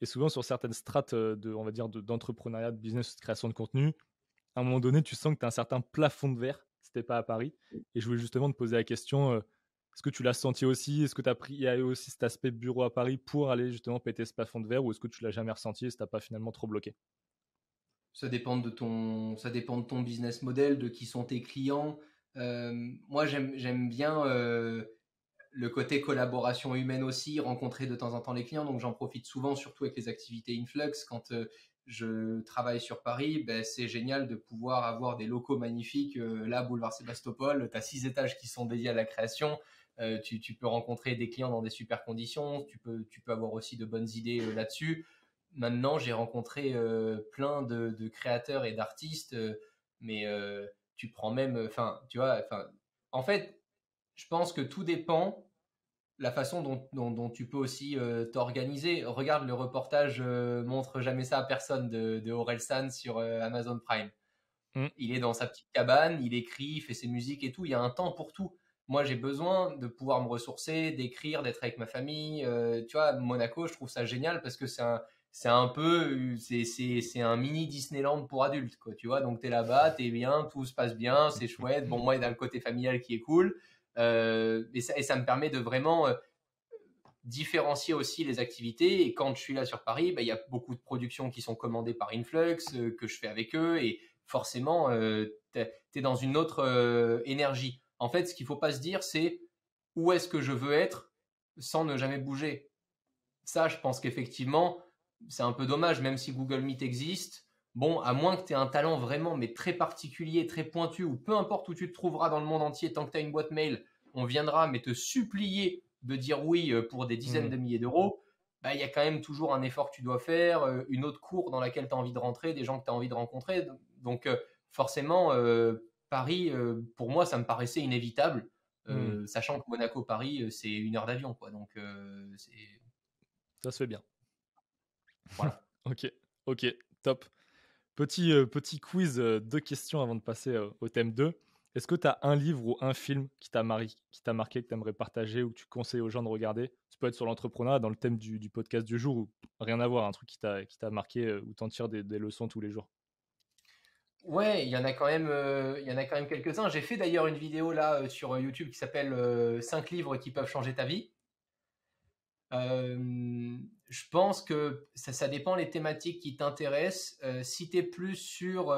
Et souvent sur certaines strates on va dire, d'entrepreneuriat, de business, de création de contenu, à un moment donné, tu sens que tu as un certain plafond de verre si t'es pas à Paris. Et je voulais justement te poser la question, est-ce que tu l'as senti aussi? Est-ce que il y a eu aussi cet aspect bureau à Paris pour aller justement péter ce plafond de verre, ou est-ce que tu l'as jamais ressenti et ça t'a pas finalement trop bloqué? Ça dépend de ton business model, de qui sont tes clients. Moi, j'aime bien le côté collaboration humaine aussi, rencontrer de temps en temps les clients. Donc, j'en profite souvent, surtout avec les activités Influx. Quand je travaille sur Paris, ben, c'est génial de pouvoir avoir des locaux magnifiques. Là, boulevard Sébastopol, tu as 6 étages qui sont dédiés à la création. Tu peux rencontrer des clients dans des super conditions. Tu peux avoir aussi de bonnes idées là-dessus. Maintenant, j'ai rencontré plein de créateurs et d'artistes, mais tu prends même, enfin, tu vois, enfin, en fait, je pense que tout dépend la façon dont tu peux aussi t'organiser. Regarde le reportage Montre jamais ça à personne de Orelsan sur Amazon Prime. Hmm. Il est dans sa petite cabane, il écrit, il fait ses musiques et tout. Il y a un temps pour tout. Moi, j'ai besoin de pouvoir me ressourcer, d'écrire, d'être avec ma famille. Tu vois, Monaco, je trouve ça génial parce que c'est un peu, c'est un mini Disneyland pour adultes, quoi. Tu vois, donc t'es là-bas, t'es bien, tout se passe bien, c'est chouette. Bon, moi, il y a le côté familial qui est cool. Et ça me permet de vraiment différencier aussi les activités. Et quand je suis là sur Paris, bah, il y a beaucoup de productions qui sont commandées par Influx, que je fais avec eux. Et forcément, tu es dans une autre énergie. En fait, ce qu'il ne faut pas se dire, c'est où est-ce que je veux être sans ne jamais bouger. Ça, je pense qu'effectivement, c'est un peu dommage, même si Google Meet existe. Bon, à moins que tu aies un talent vraiment, mais très particulier, très pointu, ou peu importe où tu te trouveras dans le monde entier, tant que tu as une boîte mail, on viendra, mais te supplier de dire oui pour des dizaines Hmm. de milliers d'euros. Bah, il y a quand même toujours un effort que tu dois faire, une autre cour dans laquelle tu as envie de rentrer, des gens que tu as envie de rencontrer. Donc, forcément, Paris, pour moi, ça me paraissait inévitable, Hmm. sachant que Monaco-Paris, c'est 1 heure d'avion, quoi. Donc, c'est Ça se fait bien. voilà. Ok, ok, top. Petit quiz, 2 questions avant de passer au thème 2. Est-ce que tu as un livre ou un film qui t'a marqué, que tu aimerais partager ou que tu conseilles aux gens de regarder? Ça peut être sur l'entrepreneuriat, dans le thème du podcast du jour, ou rien à voir, un truc qui t'a marqué, où tu en tires des leçons tous les jours. Ouais, il y en a quand même quelques-uns. J'ai fait d'ailleurs une vidéo là sur YouTube qui s'appelle 5 livres qui peuvent changer ta vie. Je pense que ça dépend les thématiques qui t'intéressent. Si tu es plus sur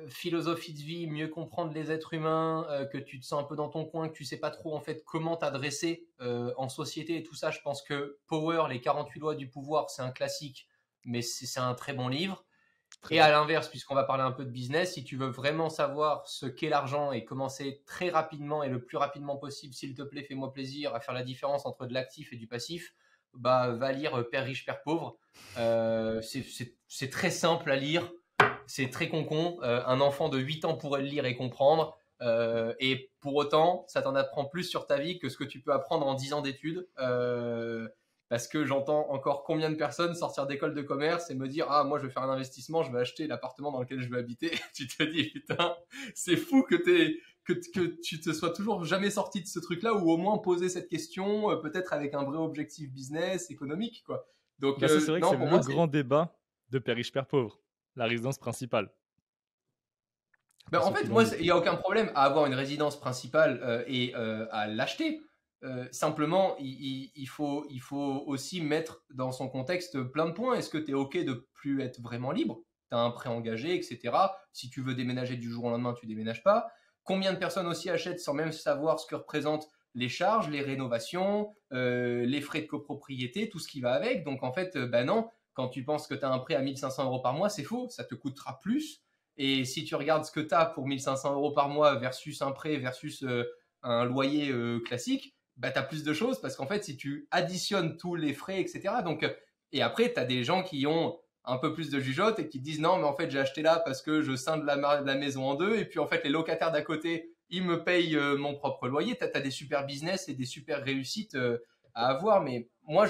philosophie de vie, mieux comprendre les êtres humains, que tu te sens un peu dans ton coin, que tu sais pas trop en fait comment t'adresser en société et tout ça, je pense que Power, les 48 lois du pouvoir, c'est un classique, mais c'est un très bon livre. Très Et à bien. l'inverse, puisqu'on va parler un peu de business, si tu veux vraiment savoir ce qu'est l'argent et commencer très rapidement et le plus rapidement possible, s'il te plaît, fais-moi plaisir, à faire la différence entre de l'actif et du passif, bah, va lire Père riche, Père pauvre. C'est très simple à lire, c'est très concon. Un enfant de 8 ans pourrait le lire et comprendre. Et pour autant, ça t'en apprend plus sur ta vie que ce que tu peux apprendre en 10 ans d'études. Parce que j'entends encore combien de personnes sortir d'école de commerce et me dire ah moi je vais faire un investissement, je vais acheter l'appartement dans lequel je vais habiter. Tu te dis putain c'est fou que tu te sois toujours jamais sorti de ce truc-là, ou au moins poser cette question peut-être avec un vrai objectif business économique quoi. Donc Bah ça, c'est vrai que non c'est pour le moi grand c'est débat de Père riche, Père pauvre, la résidence principale, ben, pour en ceux qui fait, l'ont moi, lu. il n'y a aucun problème à avoir une résidence principale et à l'acheter. Simplement, il faut aussi mettre dans son contexte plein de points. Est-ce que tu es OK de plus être vraiment libre? Tu as un prêt engagé, etc. Si tu veux déménager du jour au lendemain, tu déménages pas. Combien de personnes aussi achètent sans même savoir ce que représentent les charges, les rénovations, les frais de copropriété, tout ce qui va avec. Donc, en fait, ben non, quand tu penses que tu as un prêt à 1 500 euros par mois, c'est faux. Ça te coûtera plus. Et si tu regardes ce que tu as pour 1 500 euros par mois versus un prêt versus un loyer classique, bah, tu as plus de choses parce qu'en fait, si tu additionnes tous les frais, etc. Donc, Et après, tu as des gens qui ont un peu plus de jugeote et qui disent non, mais en fait, j'ai acheté là parce que je scinde la maison en deux. Et puis, en fait, les locataires d'à côté, ils me payent mon propre loyer. Tu as des super business et des super réussites à avoir. Mais moi,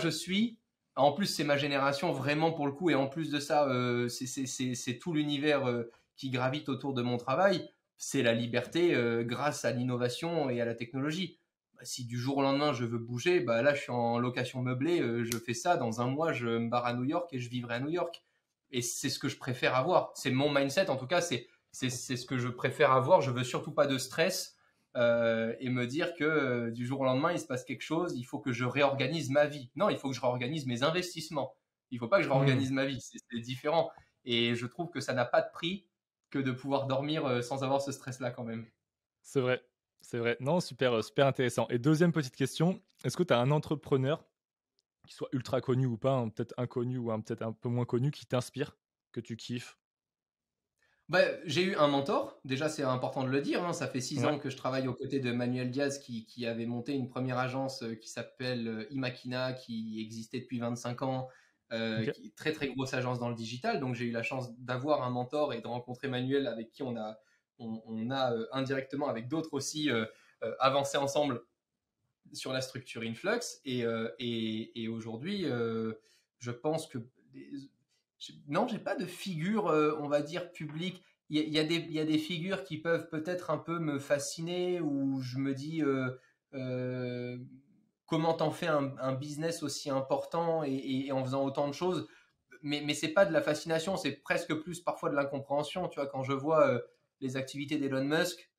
en plus, c'est ma génération vraiment pour le coup. Et en plus de ça, c'est tout l'univers qui gravite autour de mon travail. C'est la liberté grâce à l'innovation et à la technologie. Bah, si du jour au lendemain je veux bouger, bah là je suis en location meublée, je fais ça, dans un mois je me barre à New York et je vivrai à New York. Et c'est ce que je préfère avoir. C'est mon mindset, en tout cas, c'est ce que je préfère avoir. Je veux surtout pas de stress et me dire que du jour au lendemain il se passe quelque chose, il faut que je réorganise ma vie. Non, il faut que je réorganise mes investissements. Il faut pas que je réorganise ma vie, c'est différent. Et je trouve que ça n'a pas de prix que de pouvoir dormir sans avoir ce stress-là quand même. C'est vrai, c'est vrai. Non, super, super intéressant. Et deuxième petite question, est-ce que tu as un entrepreneur, qui soit ultra connu ou pas, hein, peut-être inconnu ou peut-être un peu moins connu, qui t'inspire, que tu kiffes? Bah, j'ai eu un mentor, déjà c'est important de le dire, hein. Ça fait 6 ans Ouais, que je travaille aux côtés de Manuel Diaz qui avait monté une première agence qui s'appelle Imakina, qui existait depuis 25 ans, OK. qui est très très grosse agence dans le digital. Donc j'ai eu la chance d'avoir un mentor et de rencontrer Manuel avec qui on a indirectement avec d'autres aussi avancé ensemble sur la structure Influx. Et aujourd'hui, je pense que non, j'ai pas de figure, on va dire, publique. Il y a des figures qui peuvent peut-être un peu me fasciner, où je me dis euh, comment t'en fais un business aussi important et en faisant autant de choses. Mais c'est pas de la fascination, c'est presque plus parfois de l'incompréhension. Tu vois, quand je vois les activités d'Elon Musk,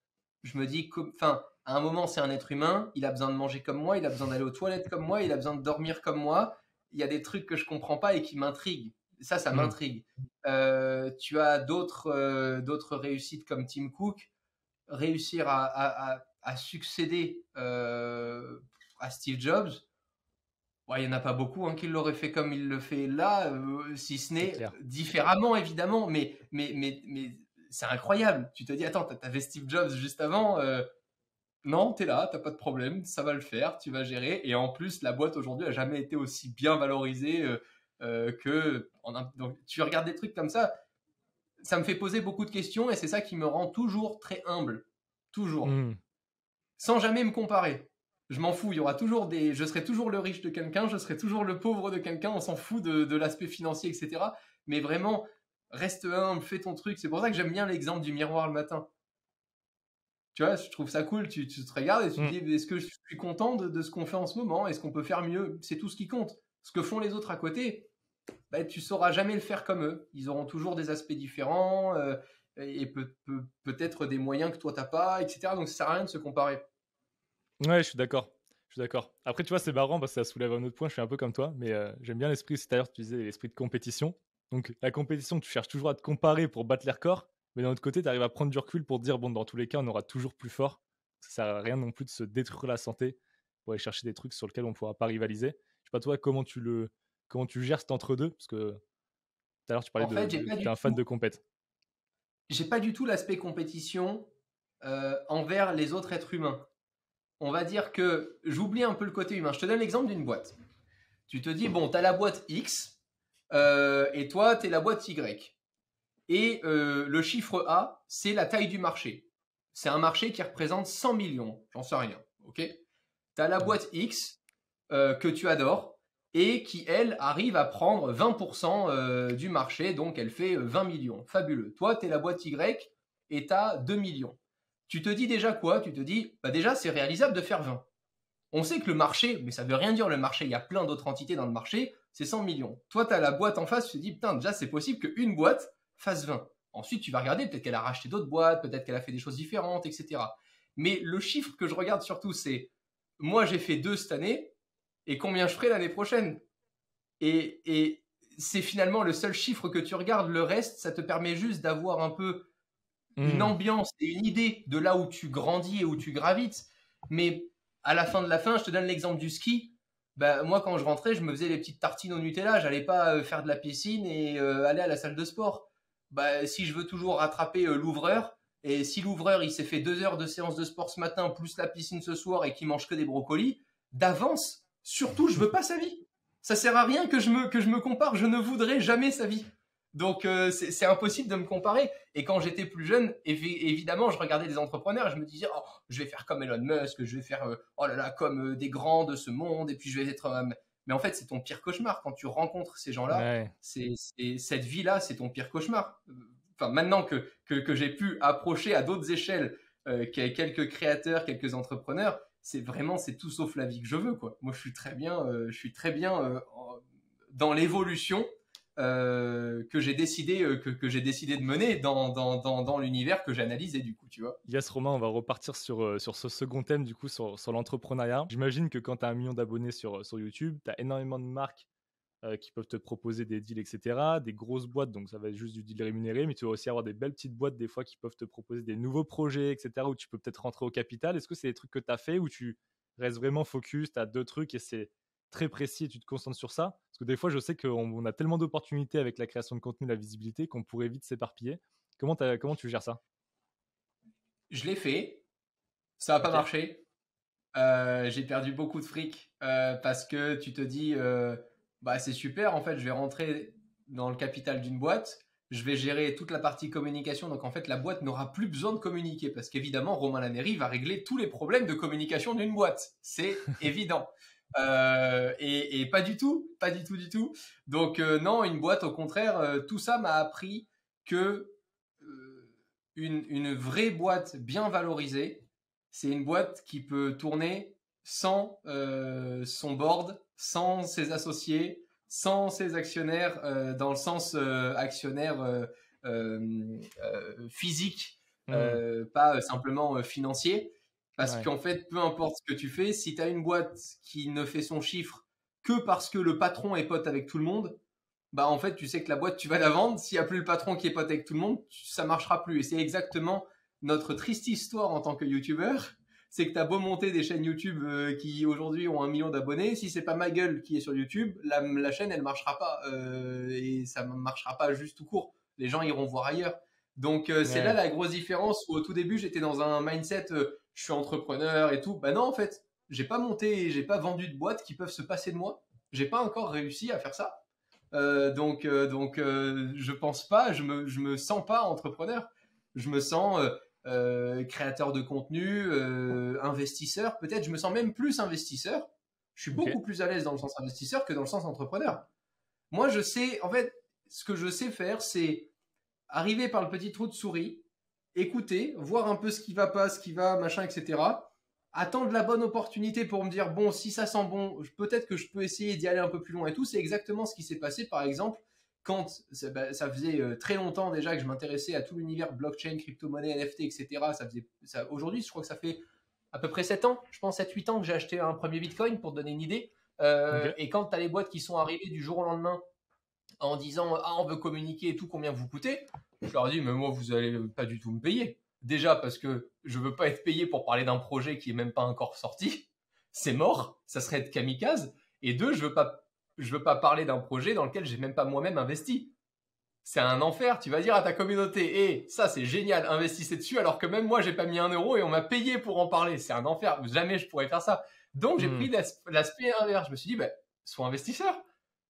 je me dis, enfin, à un moment, c'est un être humain, il a besoin de manger comme moi, il a besoin d'aller aux toilettes comme moi, il a besoin de dormir comme moi. Il y a des trucs que je comprends pas et qui m'intriguent. Ça Mmh. m'intrigue. Tu as d'autres réussites comme Tim Cook, réussir à succéder à Steve Jobs. Ouais, il n'y en a pas beaucoup hein, qui l'auraient fait comme il le fait là, si ce C'est n'est clair. différemment évidemment, mais c'est incroyable. Tu te dis, attends, t'avais Steve Jobs juste avant, non, t'es là, t'as pas de problème, ça va le faire, tu vas gérer. Et en plus, la boîte aujourd'hui a jamais été aussi bien valorisée donc, tu regardes des trucs comme ça me fait poser beaucoup de questions et c'est ça qui me rend toujours très humble, toujours, Mmh. sans jamais me comparer. Je m'en fous, il y aura toujours je serai toujours le riche de quelqu'un, je serai toujours le pauvre de quelqu'un, on s'en fout de l'aspect financier, etc. Mais vraiment, reste humble, fais ton truc. C'est pour ça que j'aime bien l'exemple du miroir le matin. Tu vois, je trouve ça cool. Tu te regardes et tu te Mmh. dis, est-ce que je suis content de ce qu'on fait en ce moment? Est-ce qu'on peut faire mieux? C'est tout ce qui compte. Ce que font les autres à côté, bah, tu sauras jamais le faire comme eux. Ils auront toujours des aspects différents et peut-être des moyens que toi t'as pas, etc. Donc ça sert à rien de se comparer. Ouais, je suis d'accord. Je suis d'accord. Après, tu vois, c'est marrant parce que ça soulève un autre point. Je suis un peu comme toi, mais j'aime bien l'esprit. C'est d'ailleurs, tu disais l'esprit de compétition. Donc, la compétition, tu cherches toujours à te comparer pour battre les records, mais d'un autre côté, tu arrives à prendre du recul pour te dire, bon, dans tous les cas, on aura toujours plus fort. Ça sert à rien non plus de se détruire la santé pour aller chercher des trucs sur lesquels on ne pourra pas rivaliser. Je sais pas, toi, comment tu gères cet entre-deux? Parce que tout à l'heure, tu parlais En fait, j'ai que pas tu es du un fan tout, de compète. j'ai pas du tout l'aspect compétition envers les autres êtres humains. On va dire que j'oublie un peu le côté humain. Je te donne l'exemple d'une boîte. Tu te dis, bon, tu as la boîte X et toi, tu es la boîte Y. Et le chiffre A, c'est la taille du marché. C'est un marché qui représente 100 millions. J'en sais rien. Ok. Tu as la Ouais. boîte X que tu adores et qui, elle, arrive à prendre 20% du marché. Donc, elle fait 20 millions. Fabuleux. Toi, tu es la boîte Y et tu as 2 millions. Tu te dis déjà quoi? Tu te dis, bah déjà, c'est réalisable de faire 20. On sait que le marché, mais ça veut rien dire le marché, il y a plein d'autres entités dans le marché, c'est 100 millions. Toi, tu as la boîte en face, tu te dis, putain, déjà, c'est possible qu'une boîte fasse 20. Ensuite, tu vas regarder, peut-être qu'elle a racheté d'autres boîtes, peut-être qu'elle a fait des choses différentes, etc. Mais le chiffre que je regarde surtout, c'est, moi, j'ai fait 2 cette année, et combien je ferai l'année prochaine? Et c'est finalement le seul chiffre que tu regardes, le reste, ça te permet juste d'avoir un peu une Mmh. ambiance et une idée de là où tu grandis et où tu gravites. Mais à la fin de la fin, je te donne l'exemple du ski. Bah, moi, quand je rentrais, je me faisais les petites tartines au Nutella. J'allais pas faire de la piscine et aller à la salle de sport. Bah, si je veux toujours rattraper l'ouvreur, et si l'ouvreur il s'est fait 2 heures de séance de sport ce matin, plus la piscine ce soir et qu'il mange que des brocolis, d'avance, surtout, je veux pas sa vie. Ça sert à rien que je me compare, je ne voudrais jamais sa vie. Donc c'est impossible de me comparer. Et quand j'étais plus jeune, évidemment, je regardais des entrepreneurs et je me disais, oh, je vais faire comme Elon Musk, je vais faire oh là là comme des grands de ce monde, et puis je vais être mais en fait, c'est ton pire cauchemar quand tu rencontres ces gens-là. Ouais. Cette vie-là, c'est ton pire cauchemar. Enfin, maintenant que j'ai pu approcher à d'autres échelles quelques créateurs, quelques entrepreneurs, c'est tout sauf la vie que je veux, quoi. Moi, je suis très bien dans l'évolution que j'ai décidé de mener dans l'univers que j'analysais, du coup, tu vois. Yes, Romain, on va repartir sur ce second thème, du coup, sur l'entrepreneuriat. J'imagine que quand tu as 1 million d'abonnés sur YouTube, tu as énormément de marques qui peuvent te proposer des deals, etc. Des grosses boîtes, donc ça va être juste du deal rémunéré, mais tu vas aussi avoir des belles petites boîtes des fois qui peuvent te proposer des nouveaux projets, etc., où tu peux peut-être rentrer au capital. Est-ce que c'est des trucs que tu as fait où tu restes vraiment focus, tu as 2 trucs et c'est très précis et tu te concentres sur ça? Parce que des fois, je sais qu'on a tellement d'opportunités avec la création de contenu, la visibilité, qu'on pourrait vite s'éparpiller. Comment tu gères ça? Je l'ai fait, ça n'a pas Ok. marché. J'ai perdu beaucoup de fric parce que tu te dis, bah c'est super, en fait, je vais rentrer dans le capital d'une boîte, je vais gérer toute la partie communication, donc en fait, la boîte n'aura plus besoin de communiquer parce qu'évidemment, Romain Lannéry va régler tous les problèmes de communication d'une boîte, c'est évident. Et pas du tout, pas du tout, du tout. Donc non, une boîte, au contraire, tout ça m'a appris que une vraie boîte bien valorisée, c'est une boîte qui peut tourner sans son board, sans ses associés, sans ses actionnaires, dans le sens actionnaire physique, Hmm, pas simplement financier. Parce ouais. qu'en fait, peu importe ce que tu fais, si tu as une boîte qui ne fait son chiffre que parce que le patron est pote avec tout le monde, bah en fait, tu sais que la boîte, tu vas la vendre. S'il n'y a plus le patron qui est pote avec tout le monde, ça marchera plus. Et c'est exactement notre triste histoire en tant que youtubeur. C'est que tu as beau monter des chaînes YouTube qui aujourd'hui ont 1 million d'abonnés, si c'est pas ma gueule qui est sur YouTube, la chaîne elle marchera pas et ça ne marchera pas juste tout court. Les gens iront voir ailleurs. Donc c'est là Ouais. la grosse différence où au tout début j'étais dans un mindset je suis entrepreneur et tout. Bah non en fait, j'ai pas vendu de boîtes qui peuvent se passer de moi. J'ai pas encore réussi à faire ça. Je pense pas, je me sens pas entrepreneur. Je me sens créateur de contenu, investisseur. Peut-être, je me sens même plus investisseur. Je suis Ok. beaucoup plus à l'aise dans le sens investisseur que dans le sens entrepreneur. Moi, je sais, en fait, ce que je sais faire, c'est arriver par le petit trou de souris, écouter, voir un peu ce qui va pas, ce qui va, machin, etc. Attendre la bonne opportunité pour me dire, bon, si ça sent bon, peut-être que je peux essayer d'y aller un peu plus loin et tout. C'est exactement ce qui s'est passé, par exemple, quand ça faisait très longtemps déjà que je m'intéressais à tout l'univers blockchain, crypto-monnaie, NFT, etc. Aujourd'hui, je crois que ça fait à peu près 7 ans, je pense 7-8 ans que j'ai acheté un premier Bitcoin pour te donner une idée. Ok. Et quand tu as les boîtes qui sont arrivées du jour au lendemain en disant ah on veut communiquer et tout, combien vous coûtez, je leur dis mais moi vous allez pas du tout me payer. Déjà parce que je veux pas être payé pour parler d'un projet qui est même pas encore sorti, c'est mort, ça serait être kamikaze. Et deux, je veux pas parler d'un projet dans lequel j'ai même pas moi-même investi. C'est un enfer. Tu vas dire à ta communauté, ça c'est génial, investissez dessus, alors que même moi j'ai pas mis 1 euro et on m'a payé pour en parler. C'est un enfer. Jamais je pourrais faire ça. Donc j'ai Hmm. pris l'aspect inverse. Je me suis dit, sois investisseur.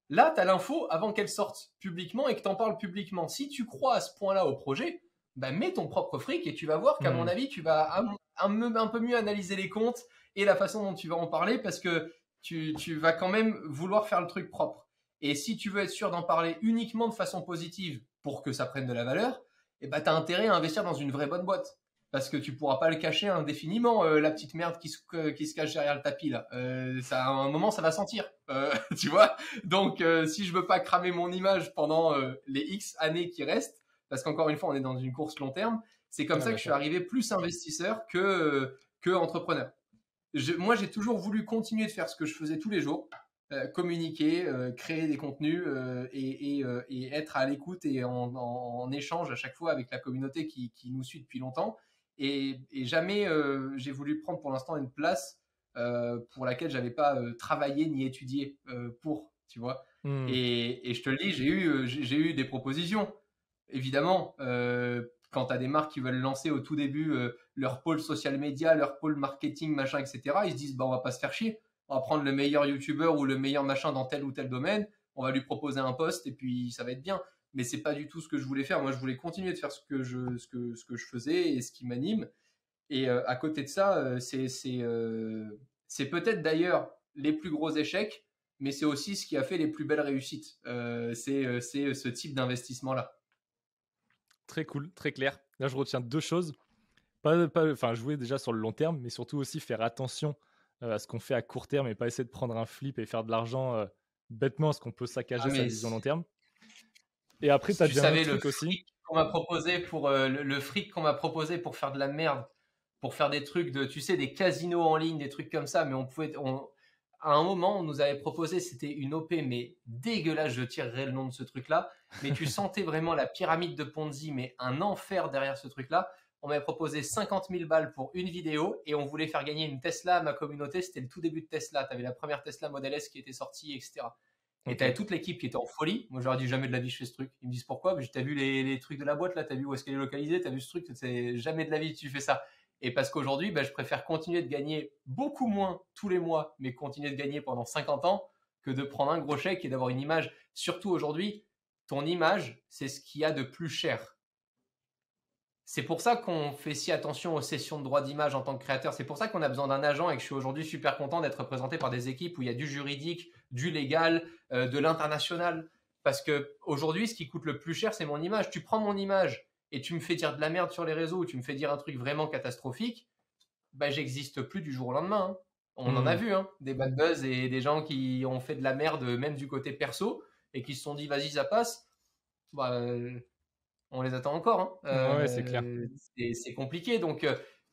Là, tu as l'info avant qu'elle sorte publiquement et que tu en parles publiquement. Si tu crois à ce point-là au projet, mets ton propre fric et tu vas voir qu'à mon Hmm. avis, tu vas un peu mieux analyser les comptes et la façon dont tu vas en parler parce que tu vas quand même vouloir faire le truc propre. Et si tu veux être sûr d'en parler uniquement de façon positive pour que ça prenne de la valeur, tu as intérêt à investir dans une vraie bonne boîte. Parce que tu pourras pas le cacher indéfiniment, la petite merde qui se cache derrière le tapis là. À un moment, ça va sentir. Tu vois. Donc, si je veux pas cramer mon image pendant les X années qui restent, parce qu'encore une fois, on est dans une course long terme, c'est comme Ouais, ça que bien je suis sûr. arrivé plus investisseur que entrepreneur. Moi, j'ai toujours voulu continuer de faire ce que je faisais tous les jours, communiquer, créer des contenus et être à l'écoute et en échange à chaque fois avec la communauté qui nous suit depuis longtemps. Et jamais j'ai voulu prendre pour l'instant une place pour laquelle j'avais pas travaillé ni étudié pour, tu vois. Hmm. Et je te le dis, j'ai eu des propositions. Évidemment, quand tu as des marques qui veulent lancer au tout début leur pôle social media, leur pôle marketing, machin, etc., ils se disent, bah, on va pas se faire chier. On va prendre le meilleur youtubeur ou le meilleur machin dans tel ou tel domaine, on va lui proposer un poste et puis ça va être bien. Mais c'est pas du tout ce que je voulais faire. Moi, je voulais continuer de faire ce que je faisais et ce qui m'anime. Et à côté de ça, c'est peut-être d'ailleurs les plus gros échecs, mais c'est aussi ce qui a fait les plus belles réussites. C'est ce type d'investissement-là. Très cool, très clair. Là, je retiens deux choses. Enfin, jouer déjà sur le long terme, mais surtout aussi faire attention à ce qu'on fait à court terme et pas essayer de prendre un flip et faire de l'argent bêtement, parce qu'on peut Ah, saccager sa mais vision long terme. Et après, tu si as tu dit un autre savais truc aussi. le fric qu'on m'a proposé pour faire de la merde, pour faire des trucs tu sais, des casinos en ligne, des trucs comme ça, mais à un moment, on nous avait proposé, c'était une OP, mais dégueulasse, je tirerai le nom de ce truc-là, mais tu sentais vraiment la pyramide de Ponzi, mais un enfer derrière ce truc-là. On m'avait proposé 50 000 balles pour une vidéo et on voulait faire gagner une Tesla à ma communauté. C'était le tout début de Tesla. Tu avais la première Tesla Model S qui était sortie, etc. Et tu avais Ok. toute l'équipe qui était en folie. Moi, j'aurais dit jamais de la vie je fais ce truc. Ils me disent pourquoi? T'as vu les trucs de la boîte là? T'as vu où est-ce qu'elle est localisée? T'as vu ce truc? C'est jamais de la vie tu fais ça. Et parce qu'aujourd'hui, je préfère continuer de gagner beaucoup moins tous les mois, mais continuer de gagner pendant 50 ans, que de prendre un gros chèque et d'avoir une image. Surtout aujourd'hui, ton image, c'est ce qu'il y a de plus cher. C'est pour ça qu'on fait si attention aux cessions de droits d'image en tant que créateur. C'est pour ça qu'on a besoin d'un agent et que je suis aujourd'hui super content d'être représenté par des équipes où il y a du juridique, du légal, de l'international. Parce que aujourd'hui, ce qui coûte le plus cher, c'est mon image. Tu prends mon image et tu me fais dire de la merde sur les réseaux ou tu me fais dire un truc vraiment catastrophique, j'existe plus du jour au lendemain. Hein. On en a Hmm. vu, hein, des bad buzz et des gens qui ont fait de la merde, même du côté perso, et qui se sont dit, vas-y, ça passe. Bah, on les attend encore. Hein. Ouais, c'est clair. C'est compliqué. Donc,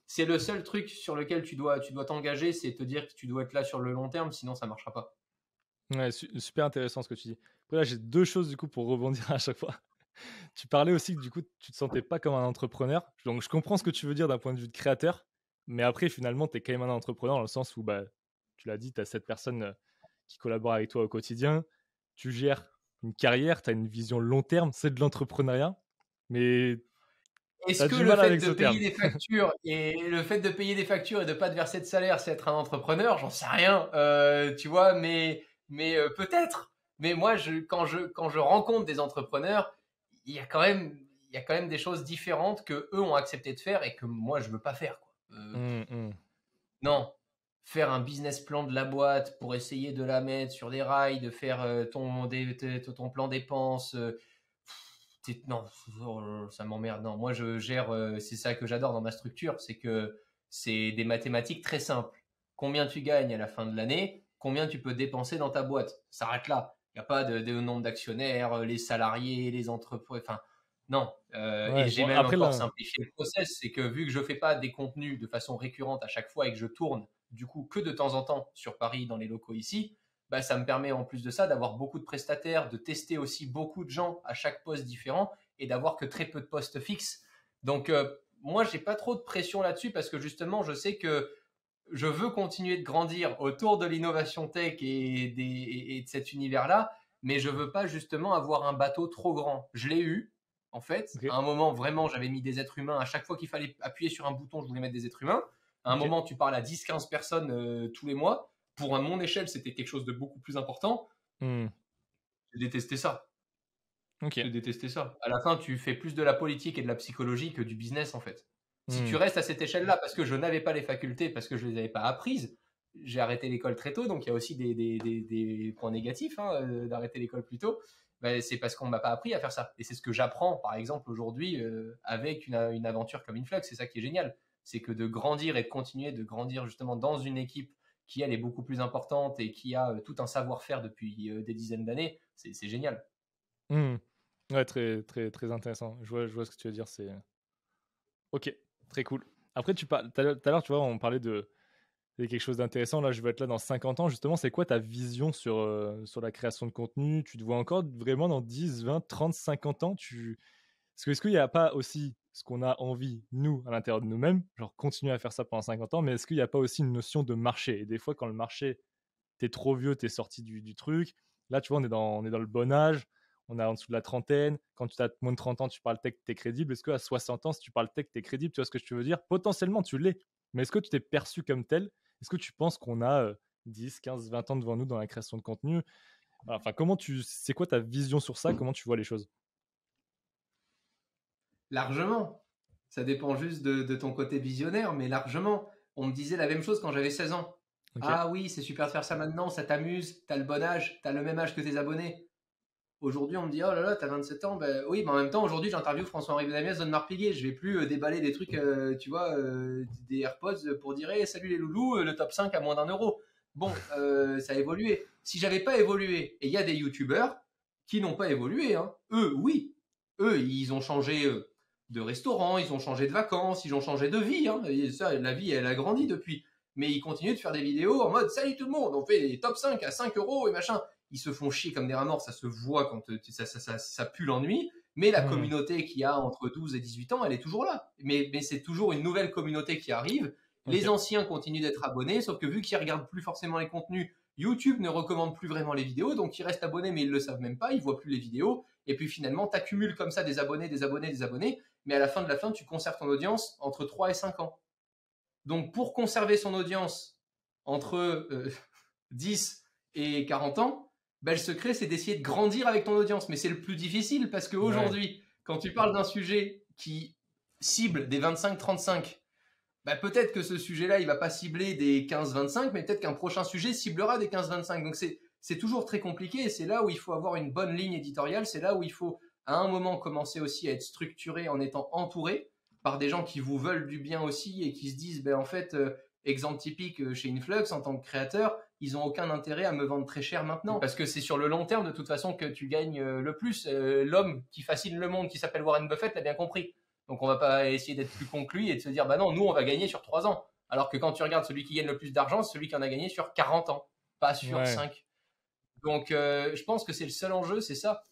c'est le seul truc sur lequel tu dois t'engager, c'est te dire que tu dois être là sur le long terme, sinon ça marchera pas. Ouais, super intéressant ce que tu dis. Après, là, j'ai deux choses du coup pour rebondir à chaque fois. Tu parlais aussi que du coup, tu te sentais pas comme un entrepreneur. Donc, je comprends ce que tu veux dire d'un point de vue de créateur. Mais après, finalement, tu es quand même un entrepreneur dans le sens où, tu l'as dit, tu as cette personne qui collabore avec toi au quotidien. Tu gères une carrière, tu as une vision long terme. C'est de l'entrepreneuriat. Mais tu Est-ce as que du le mal fait avec de ce payer terme. des factures et le fait de payer des factures et de pas te verser de salaire, c'est être un entrepreneur? J'en sais rien, tu vois, mais peut-être. Mais moi, quand je rencontre des entrepreneurs, il y a quand même, il y a quand même des choses différentes que eux ont accepté de faire et que moi je veux pas faire, quoi. Hum, hum. Non, faire un business plan de la boîte pour essayer de la mettre sur des rails, de faire ton plan dépenses. Non, ça m'emmerde. Non, moi je gère, c'est ça que j'adore dans ma structure, c'est que c'est des mathématiques très simples. Combien tu gagnes à la fin de l'année, combien tu peux dépenser dans ta boîte. Ça s'arrête là. Il n'y a pas de nombre d'actionnaires, les salariés, les entreprises. Enfin, non. Et Ouais, j'ai bon, même après, encore là. simplifié le process. C'est que vu que je ne fais pas des contenus de façon récurrente à chaque fois et que je tourne du coup que de temps en temps sur Paris dans les locaux ici, ça me permet en plus de ça d'avoir beaucoup de prestataires, de tester aussi beaucoup de gens à chaque poste différent et d'avoir que très peu de postes fixes. Donc moi, j'ai pas trop de pression là-dessus parce que justement, je sais que je veux continuer de grandir autour de l'innovation tech et de cet univers-là, mais je veux pas justement avoir un bateau trop grand. Je l'ai eu, en fait. Ok, À un moment, vraiment, j'avais mis des êtres humains. À chaque fois qu'il fallait appuyer sur un bouton, je voulais mettre des êtres humains. À un ok. moment, tu parles à 10-15 personnes tous les mois. Pour mon échelle, c'était quelque chose de beaucoup plus important. Hmm. J'ai détesté ça. Ok. J'ai détesté ça. À la fin, tu fais plus de la politique et de la psychologie que du business, en fait. Si Hmm. tu restes à cette échelle-là, parce que je n'avais pas les facultés, parce que je ne les avais pas apprises, j'ai arrêté l'école très tôt, donc il y a aussi des points négatifs hein, d'arrêter l'école plus tôt. C'est parce qu'on ne m'a pas appris à faire ça. Et c'est ce que j'apprends, par exemple, aujourd'hui avec une aventure comme Influx. C'est ça qui est génial. C'est que de grandir et de continuer de grandir justement dans une équipe qui, elle, est beaucoup plus importante et qui a tout un savoir-faire depuis des dizaines d'années, c'est génial. Hmm. Ouais, très, très, très intéressant. Je vois ce que tu veux dire. C'est ok, très cool. Après, tout à l'heure, tu vois, on parlait de quelque chose d'intéressant. Là, je veux être là dans 50 ans. Justement, c'est quoi ta vision sur la création de contenu? Tu te vois encore vraiment dans 10, 20, 30, 50 ans? Est-ce qu'il n'y a pas aussi ce qu'on a envie, nous, à l'intérieur de nous-mêmes, genre continuer à faire ça pendant 50 ans, mais est-ce qu'il n'y a pas aussi une notion de marché? Et des fois, quand le marché, t'es trop vieux, t'es sorti du truc. Là, tu vois, on est dans le bon âge, on est en dessous de la trentaine. Quand tu as moins de 30 ans, tu parles tech, t'es crédible. Est-ce qu'à 60 ans, si tu parles tech, t'es crédible? Tu vois ce que je veux dire? Potentiellement, tu l'es. Mais est-ce que tu t'es perçu comme tel? Est-ce que tu penses qu'on a 10, 15, 20 ans devant nous dans la création de contenu. Enfin, c'est quoi ta vision sur ça? Comment tu vois les choses? Largement. Ça dépend juste de ton côté visionnaire, mais largement. On me disait la même chose quand j'avais 16 ans. Ok. Ah oui, c'est super de faire ça maintenant, ça t'amuse, t'as le bon âge, t'as le même âge que tes abonnés. Aujourd'hui, on me dit, oh là là, t'as 27 ans. Ben oui, mais en même temps, aujourd'hui, j'interviewe François-Henri Benamias, Zone Marpiguet. Je vais plus déballer des trucs, tu vois, des AirPods pour dire, hey, salut les loulous, le top 5 à moins d'1 euro. Bon, ça a évolué. Si j'avais pas évolué, et il y a des youtubeurs qui n'ont pas évolué, hein. Eux, oui. Eux, ils ont changé de restaurant, ils ont changé de vacances, ils ont changé de vie, hein. Et ça, la vie, elle a grandi depuis. Mais ils continuent de faire des vidéos en mode, salut tout le monde, on fait des top 5 à 5 euros et machin. Ils se font chier comme des rats morts, ça se voit quand ça pue l'ennui, mais la communauté qui a entre 12 et 18 ans, elle est toujours là. Mais c'est toujours une nouvelle communauté qui arrive. Les anciens continuent d'être abonnés, sauf que vu qu'ils ne regardent plus forcément les contenus, YouTube ne recommande plus vraiment les vidéos, donc ils restent abonnés, mais ils ne le savent même pas, ils ne voient plus les vidéos. Et puis finalement, tu accumules comme ça des abonnés, des abonnés, des abonnés, mais à la fin de la fin, tu conserves ton audience entre 3 et 5 ans. Donc pour conserver son audience entre 10 et 40 ans, ben, le secret, c'est d'essayer de grandir avec ton audience. Mais c'est le plus difficile parce qu'aujourd'hui, quand tu parles d'un sujet qui cible des 25-35, ben, peut-être que ce sujet-là, il ne va pas cibler des 15-25, mais peut-être qu'un prochain sujet ciblera des 15-25. Donc c'est toujours très compliqué et c'est là où il faut avoir une bonne ligne éditoriale. C'est là où il faut à un moment commencer aussi à être structuré en étant entouré par des gens qui vous veulent du bien aussi et qui se disent, ben, en fait, exemple typique chez Influx, en tant que créateur, ils n'ont aucun intérêt à me vendre très cher maintenant. Parce que c'est sur le long terme, de toute façon, que tu gagnes le plus. L'homme qui fascine le monde, qui s'appelle Warren Buffett, l'a bien compris. Donc on va pas essayer d'être plus conclu et de se dire, bah non, nous, on va gagner sur 3 ans. Alors que quand tu regardes celui qui gagne le plus d'argent, c'est celui qui en a gagné sur 40 ans, pas sur 5. Donc je pense que c'est le seul enjeu, c'est ça.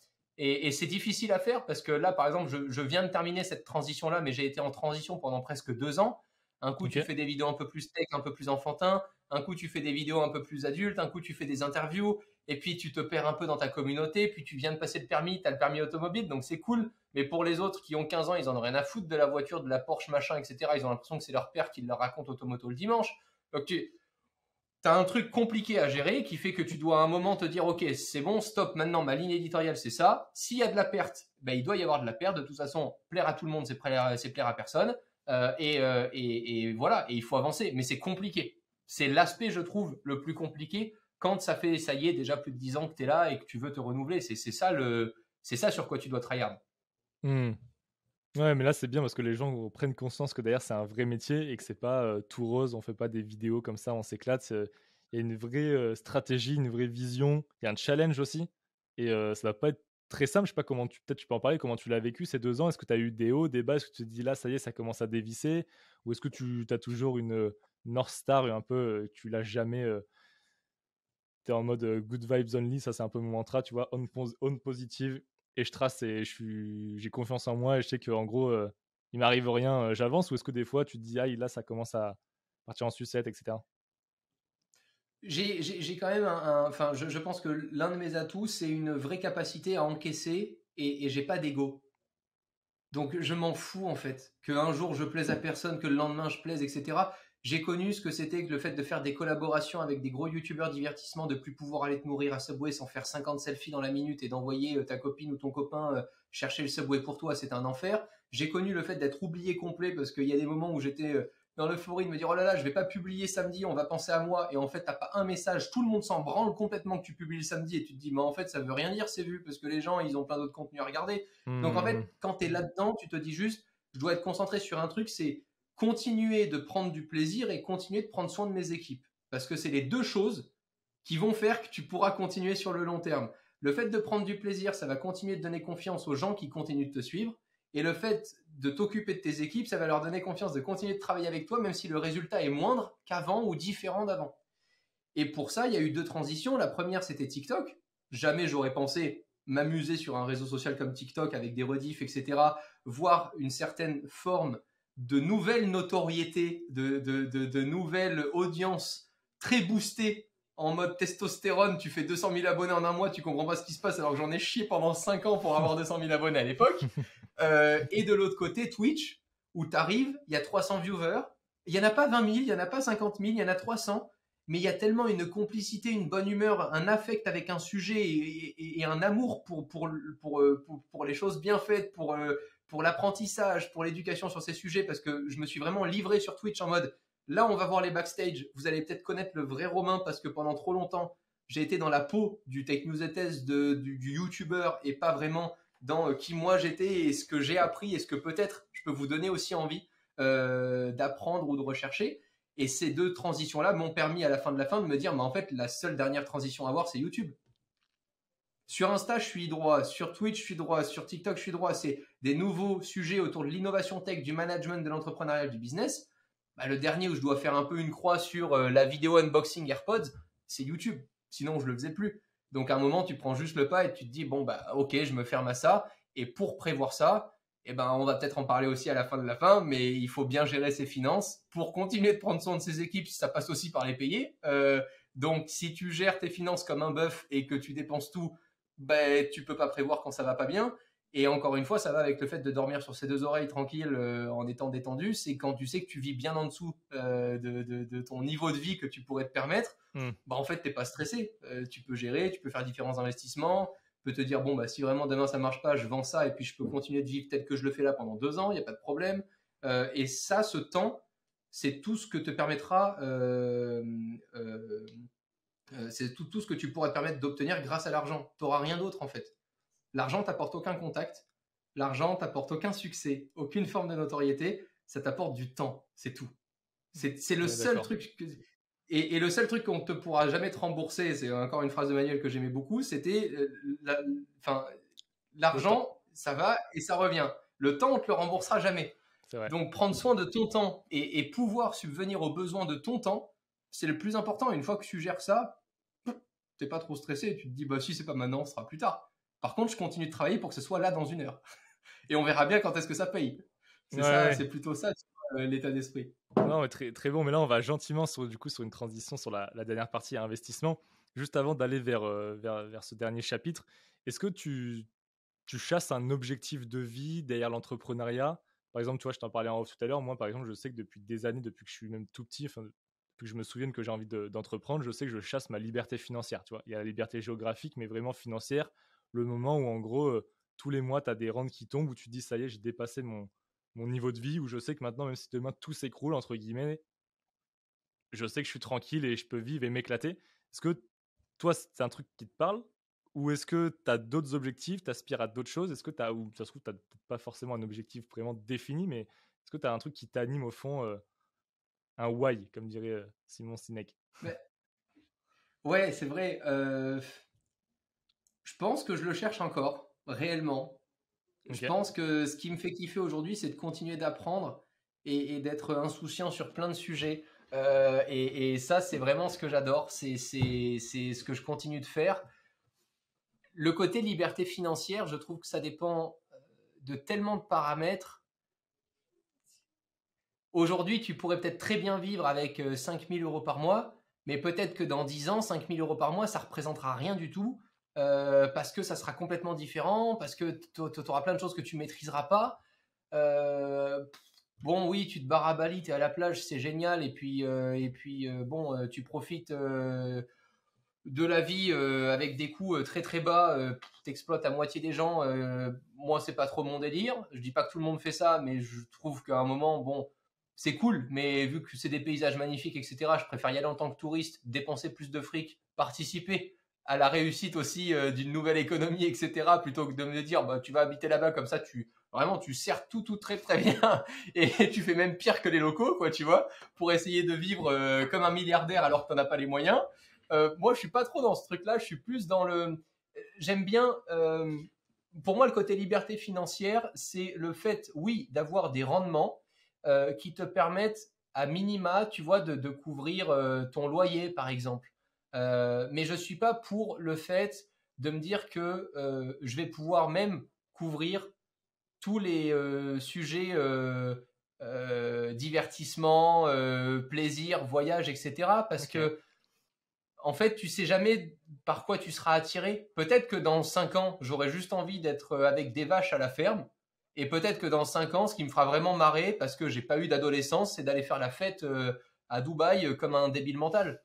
Et c'est difficile à faire parce que là, par exemple, je viens de terminer cette transition-là, mais j'ai été en transition pendant presque 2 ans. Un coup, tu fais des vidéos un peu plus tech, un peu plus enfantin. Un coup, tu fais des vidéos un peu plus adultes. Un coup, tu fais des interviews. Et puis, tu te perds un peu dans ta communauté. Puis, tu viens de passer le permis. Tu as le permis automobile. Donc, c'est cool. Mais pour les autres qui ont 15 ans, ils en ont rien à foutre de la voiture, de la Porsche, machin, etc. Ils ont l'impression que c'est leur père qui leur raconte Automoto le dimanche. Donc, tu as un truc compliqué à gérer qui fait que tu dois à un moment te dire, OK, c'est bon, stop, maintenant, ma ligne éditoriale, c'est ça. S'il y a de la perte, ben, il doit y avoir de la perte. De toute façon, plaire à tout le monde, c'est plaire à personne. Et voilà, et il faut avancer. Mais c'est compliqué. C'est l'aspect, je trouve, le plus compliqué quand ça y est, déjà plus de 10 ans que tu es là et que tu veux te renouveler. C'est ça sur quoi tu dois tryhard. Ouais, mais là, c'est bien parce que les gens prennent conscience que derrière, c'est un vrai métier et que c'est pas tout rose. On fait pas des vidéos comme ça, on s'éclate. Il y a une vraie stratégie, une vraie vision. Il y a un challenge aussi. Et ça va pas être très simple. Je sais pas peut-être tu peux en parler, comment tu l'as vécu ces 2 ans. Est-ce que tu as eu des hauts, des bas? Est-ce que tu te dis là, ça y est, ça commence à dévisser? Ou est-ce que tu as toujours une North Star un peu, tu lâches jamais, tu es en mode good vibes only, ça c'est un peu mon mantra, tu vois, on positive, et je trace et j'ai confiance en moi et je sais qu'en gros, il m'arrive rien, j'avance, ou est-ce que des fois tu te dis, ah là ça commence à partir en sucette, etc. J'ai quand même enfin, je pense que l'un de mes atouts, c'est une vraie capacité à encaisser et j'ai pas d'ego. Donc je m'en fous en fait, qu'un jour je plaise à personne, que le lendemain je plaise, etc. J'ai connu ce que c'était que le fait de faire des collaborations avec des gros youtubeurs divertissement, de plus pouvoir aller te nourrir à Subway sans faire 50 selfies dans la minute et d'envoyer ta copine ou ton copain chercher le Subway pour toi, c'est un enfer. J'ai connu le fait d'être oublié complet parce qu'il y a des moments où j'étais dans l'euphorie de me dire oh là là, je vais pas publier samedi, on va penser à moi, et en fait t'as pas un message, tout le monde s'en branle complètement que tu publies le samedi et tu te dis mais en fait ça veut rien dire, c'est vu parce que les gens ils ont plein d'autres contenus à regarder. Donc en fait quand tu es là-dedans, tu te dis juste je dois être concentré sur un truc, c'est continuer de prendre du plaisir et continuer de prendre soin de mes équipes, parce que c'est les deux choses qui vont faire que tu pourras continuer sur le long terme. Le fait de prendre du plaisir, ça va continuer de donner confiance aux gens qui continuent de te suivre. Et le fait de t'occuper de tes équipes, ça va leur donner confiance de continuer de travailler avec toi, même si le résultat est moindre qu'avant ou différent d'avant. Et pour ça, il y a eu 2 transitions. La première, c'était TikTok. Jamais j'aurais pensé m'amuser sur un réseau social comme TikTok avec des rediffs, etc. Voir une certaine forme de nouvelle notoriété, de nouvelle audience très boostée en mode testostérone. Tu fais 200 000 abonnés en un mois, tu comprends pas ce qui se passe alors que j'en ai chié pendant 5 ans pour avoir 200 000 abonnés à l'époque. Et de l'autre côté, Twitch, où tu arrives, il y a 300 viewers, il n'y en a pas 20 000, il n'y en a pas 50 000, il y en a 300, mais il y a tellement une complicité, une bonne humeur, un affect avec un sujet et un amour pour les choses bien faites, pour l'apprentissage, pour l'éducation sur ces sujets, parce que je me suis vraiment livré sur Twitch en mode, là on va voir les backstage, vous allez peut-être connaître le vrai Romain, parce que pendant trop longtemps, j'ai été dans la peau du Tech News Test, du YouTuber, et pas vraiment dans qui moi j'étais et ce que j'ai appris et ce que peut-être je peux vous donner aussi envie d'apprendre ou de rechercher. Et ces deux transitions-là m'ont permis à la fin de me dire, mais en fait, la seule dernière transition à avoir, c'est YouTube. Sur Insta, je suis droit. Sur Twitch, je suis droit. Sur TikTok, je suis droit. C'est des nouveaux sujets autour de l'innovation tech, du management, de l'entrepreneuriat, du business. Bah, le dernier où je dois faire un peu une croix sur la vidéo unboxing AirPods, c'est YouTube. Sinon, je le faisais plus. Donc, à un moment, tu prends juste le pas et tu te dis, bon, bah, ok, je me ferme à ça. Et pour prévoir ça, eh ben, on va peut-être en parler aussi à la fin de la fin, mais il faut bien gérer ses finances pour continuer de prendre soin de ses équipes. Ça passe aussi par les payer. Donc, si tu gères tes finances comme un bœuf et que tu dépenses tout, ben, tu peux pas prévoir quand ça va pas bien. Et encore une fois, ça va avec le fait de dormir sur ses deux oreilles tranquille en étant détendu. C'est quand tu sais que tu vis bien en dessous de ton niveau de vie que tu pourrais te permettre. Bah, en fait, t'es pas stressé. Tu peux gérer, tu peux faire différents investissements. Tu peux te dire, bon, bah, si vraiment demain ça marche pas, je vends ça et puis je peux continuer de vivre tel que je le fais là pendant 2 ans, il n'y a pas de problème. Et ça, ce temps, c'est tout ce que te permettra c'est tout ce que tu pourrais te permettre d'obtenir grâce à l'argent. Tu n'auras rien d'autre en fait. L'argent t'apporte aucun contact, l'argent t'apporte aucun succès, aucune forme de notoriété, ça t'apporte du temps, c'est tout. C'est le seul truc et le seul truc qu'on ne te pourra jamais te rembourser, c'est encore une phrase de Manuel que j'aimais beaucoup, c'était l'argent, ça va et ça revient. Le temps, on ne te le remboursera jamais. Donc prendre soin de ton temps et pouvoir subvenir aux besoins de ton temps, c'est le plus important. Une fois que tu gères ça, t'es pas trop stressé. Tu te dis, bah si c'est pas maintenant, ce sera plus tard. Par contre, je continue de travailler pour que ce soit là dans 1 heure. Et on verra bien quand est-ce que ça paye. C'est plutôt ça, l'état d'esprit. Non, mais très, très bon. Mais là, on va gentiment sur une transition sur la dernière partie à investissement. Juste avant d'aller vers ce dernier chapitre, est-ce que tu chasses un objectif de vie derrière l'entrepreneuriat? Par exemple, tu vois, je t'en parlais en off tout à l'heure. Moi, par exemple, je sais que depuis des années, depuis que je suis même tout petit, depuis que je me souvienne que j'ai envie d'entreprendre, je sais que je chasse ma liberté financière. Tu vois, il y a la liberté géographique, mais vraiment financière. Le moment où, en gros, tous les mois, tu as des rentes qui tombent, où tu te dis, ça y est, j'ai dépassé mon niveau de vie, où je sais que maintenant, même si demain tout s'écroule, entre guillemets, je sais que je suis tranquille et je peux vivre et m'éclater. Est-ce que toi, c'est un truc qui te parle? Ou est-ce que tu as d'autres objectifs, tu aspires à d'autres choses? Est-ce que tu as, ou ça se trouve, tu n'as pas forcément un objectif vraiment défini, mais est-ce que tu as un truc qui t'anime au fond, un why, comme dirait Simon Sinek? Ouais, c'est vrai. Je pense que je le cherche encore, réellement. Je pense que ce qui me fait kiffer aujourd'hui, c'est de continuer d'apprendre et d'être insouciant sur plein de sujets. Et ça, c'est vraiment ce que j'adore. C'est ce que je continue de faire. Le côté liberté financière, je trouve que ça dépend de tellement de paramètres. Aujourd'hui, tu pourrais peut-être très bien vivre avec 5 000 euros par mois, mais peut-être que dans 10 ans, 5 000 euros par mois, ça ne représentera rien du tout. Parce que ça sera complètement différent, parce que tu auras plein de choses que tu ne maîtriseras pas. Bon, oui, tu te barres à Bali, tu es à la plage, c'est génial, et puis bon, tu profites de la vie avec des coûts très très bas, t'exploites à moitié des gens. Moi, c'est pas trop mon délire. Je dis pas que tout le monde fait ça, mais je trouve qu'à un moment, bon, c'est cool, mais vu que c'est des paysages magnifiques, etc., je préfère y aller en tant que touriste, dépenser plus de fric, participer à la réussite aussi d'une nouvelle économie, etc., plutôt que de me dire, bah, tu vas habiter là-bas, comme ça, vraiment, tu sers tout très très bien et tu fais même pire que les locaux, quoi, tu vois, pour essayer de vivre comme un milliardaire alors que t'en as pas les moyens. Moi, je suis pas trop dans ce truc-là. Je suis plus dans le. J'aime bien. Pour moi, le côté liberté financière, c'est le fait, oui, d'avoir des rendements qui te permettent, à minima, tu vois, de couvrir ton loyer, par exemple. Mais je suis pas pour le fait de me dire que je vais pouvoir même couvrir tous les sujets divertissement, plaisir, voyage, etc. Parce que en fait, tu sais jamais par quoi tu seras attiré. Peut-être que dans 5 ans, j'aurai juste envie d'être avec des vaches à la ferme. Et peut-être que dans 5 ans, ce qui me fera vraiment marrer, parce que j'ai pas eu d'adolescence, c'est d'aller faire la fête à Dubaï comme un débile mental.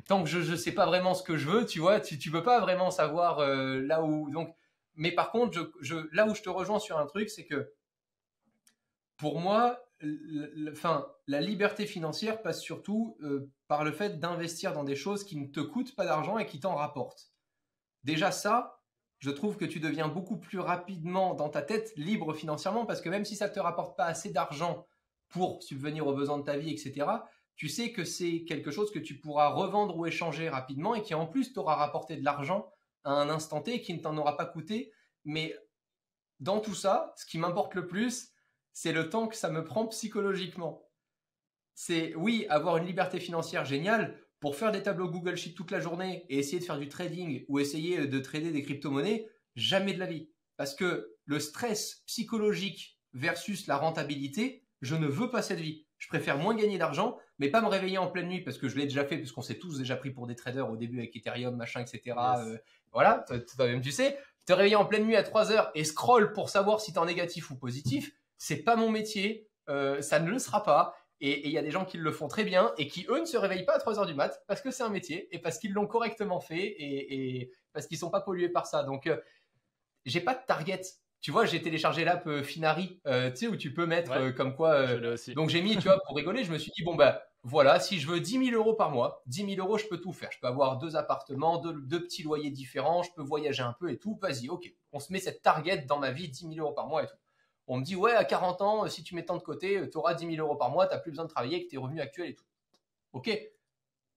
Tant que je sais pas vraiment ce que je veux, tu vois, tu peux pas vraiment savoir là où. Donc, mais par contre, là où je te rejoins sur un truc, c'est que pour moi, la liberté financière passe surtout par le fait d'investir dans des choses qui ne te coûtent pas d'argent et qui t'en rapportent. Déjà ça, je trouve que tu deviens beaucoup plus rapidement dans ta tête libre financièrement parce que même si ça ne te rapporte pas assez d'argent pour subvenir aux besoins de ta vie, etc., tu sais que c'est quelque chose que tu pourras revendre ou échanger rapidement et qui en plus t'aura rapporté de l'argent à un instant T et qui ne t'en aura pas coûté. Mais dans tout ça, ce qui m'importe le plus, c'est le temps que ça me prend psychologiquement. C'est oui, avoir une liberté financière géniale pour faire des tableaux Google Sheet toute la journée et essayer de faire du trading ou essayer de trader des crypto-monnaies, jamais de la vie. Parce que le stress psychologique versus la rentabilité, je ne veux pas cette vie. Je préfère moins gagner d'argent, mais pas me réveiller en pleine nuit parce que je l'ai déjà fait, parce qu'on s'est tous déjà pris pour des traders au début avec Ethereum, machin, etc. Yes. Voilà, toi-même tu sais. Te réveiller en pleine nuit à 3 heures et scroll pour savoir si tu es en négatif ou positif, c'est pas mon métier, ça ne le sera pas. Et il y a des gens qui le font très bien et qui, eux, ne se réveillent pas à 3 heures du mat parce que c'est un métier et parce qu'ils l'ont correctement fait et parce qu'ils ne sont pas pollués par ça. Donc, j'ai pas de target. Tu vois, j'ai téléchargé l'app Finari, tu sais, où tu peux mettre Ouais, comme quoi. je l'ai aussi. Donc, j'ai mis, tu vois, pour rigoler, je me suis dit, bon, bah, voilà, si je veux 10 000 euros par mois, 10 000 euros, je peux tout faire. Je peux avoir 2 appartements, deux petits loyers différents, je peux voyager un peu et tout. Vas-y, ok. On se met cette target dans ma vie, 10 000 euros par mois et tout. On me dit, ouais, à 40 ans, si tu mets tant de côté, tu auras 10 000 euros par mois, tu n'as plus besoin de travailler avec tes revenus actuels et tout. Ok,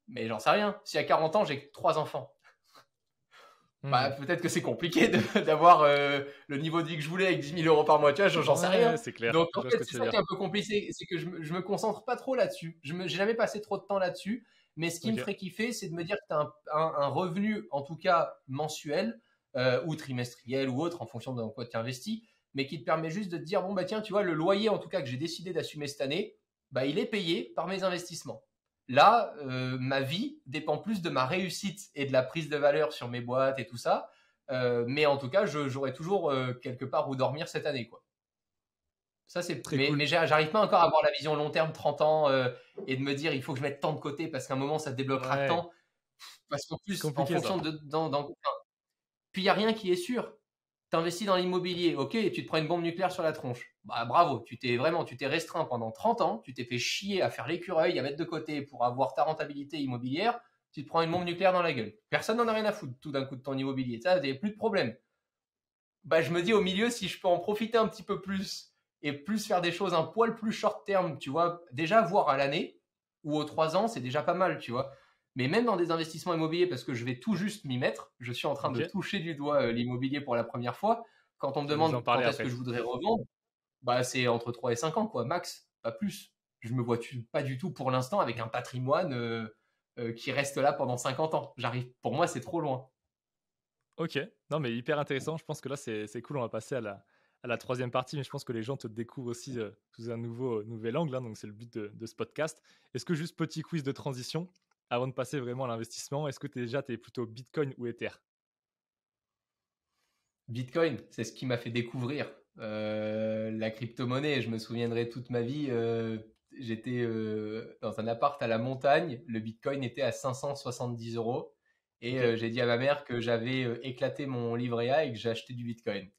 mais j'en sais rien. Si à 40 ans, j'ai 3 enfants, bah, peut-être que c'est compliqué d'avoir le niveau de vie que je voulais avec 10 000 euros par mois, tu vois, j'en sais Ouais, rien. c'est clair. Donc, Je en vois ce fait, que c'est tu veux ça qui dire. est un peu compliqué, c'est que je me concentre pas trop là-dessus. J'ai jamais passé trop de temps là-dessus. Mais ce qui me Ok. ferait kiffer, c'est de me dire que tu as un revenu, en tout cas mensuel, ou trimestriel ou autre, en fonction de quoi tu investis, mais qui te permet juste de te dire, bon, bah tiens, tu vois, le loyer, en tout cas, que j'ai décidé d'assumer cette année, bah, il est payé par mes investissements. Là, ma vie dépend plus de ma réussite et de la prise de valeur sur mes boîtes et tout ça. Mais en tout cas, j'aurai toujours quelque part où dormir cette année, quoi. Ça, Très cool. mais j'arrive pas encore à avoir la vision long terme, 30 ans, et de me dire il faut que je mette tant de côté parce qu'à un moment ça débloquera Ouais, tant. Parce qu'en c'est plus, en compliqué ça. fonction de. Puis il n'y a rien qui est sûr. Tu investis dans l'immobilier, ok, et tu te prends une bombe nucléaire sur la tronche. Bah bravo, tu t'es restreint pendant 30 ans, tu t'es fait chier à faire l'écureuil, à mettre de côté pour avoir ta rentabilité immobilière, tu te prends une bombe nucléaire dans la gueule. Personne n'en a rien à foutre tout d'un coup de ton immobilier. Ça, il n'y a plus de problème. Bah, je me dis au milieu, si je peux en profiter un petit peu plus et plus faire des choses un poil plus short terme, tu vois, déjà voir à l'année ou aux 3 ans, c'est déjà pas mal, tu vois. Mais même dans des investissements immobiliers, parce que je vais tout juste m'y mettre, je suis en train Ok. de toucher du doigt l'immobilier pour la première fois. Quand on me Tu vas nous en demande parler quand est-ce que après. je voudrais revendre, bah, c'est entre 3 et 5 ans, quoi, max, pas plus. Je me vois pas du tout pour l'instant avec un patrimoine qui reste là pendant 50 ans. Pour moi, c'est trop loin. Ok. Non, mais hyper intéressant. Je pense que là, c'est cool. On va passer à la troisième partie, mais je pense que les gens te découvrent aussi sous un nouvel angle, hein, donc c'est le but de ce podcast. Est-ce que juste petit quiz de transition avant de passer vraiment à l'investissement, est-ce que tu es plutôt Bitcoin ou Ether? Bitcoin, c'est ce qui m'a fait découvrir la crypto-monnaie. Je me souviendrai toute ma vie. J'étais dans un appart à la montagne. Le Bitcoin était à 570 euros. Et Ok. j'ai dit à ma mère que j'avais éclaté mon livret A et que j'ai acheté du Bitcoin.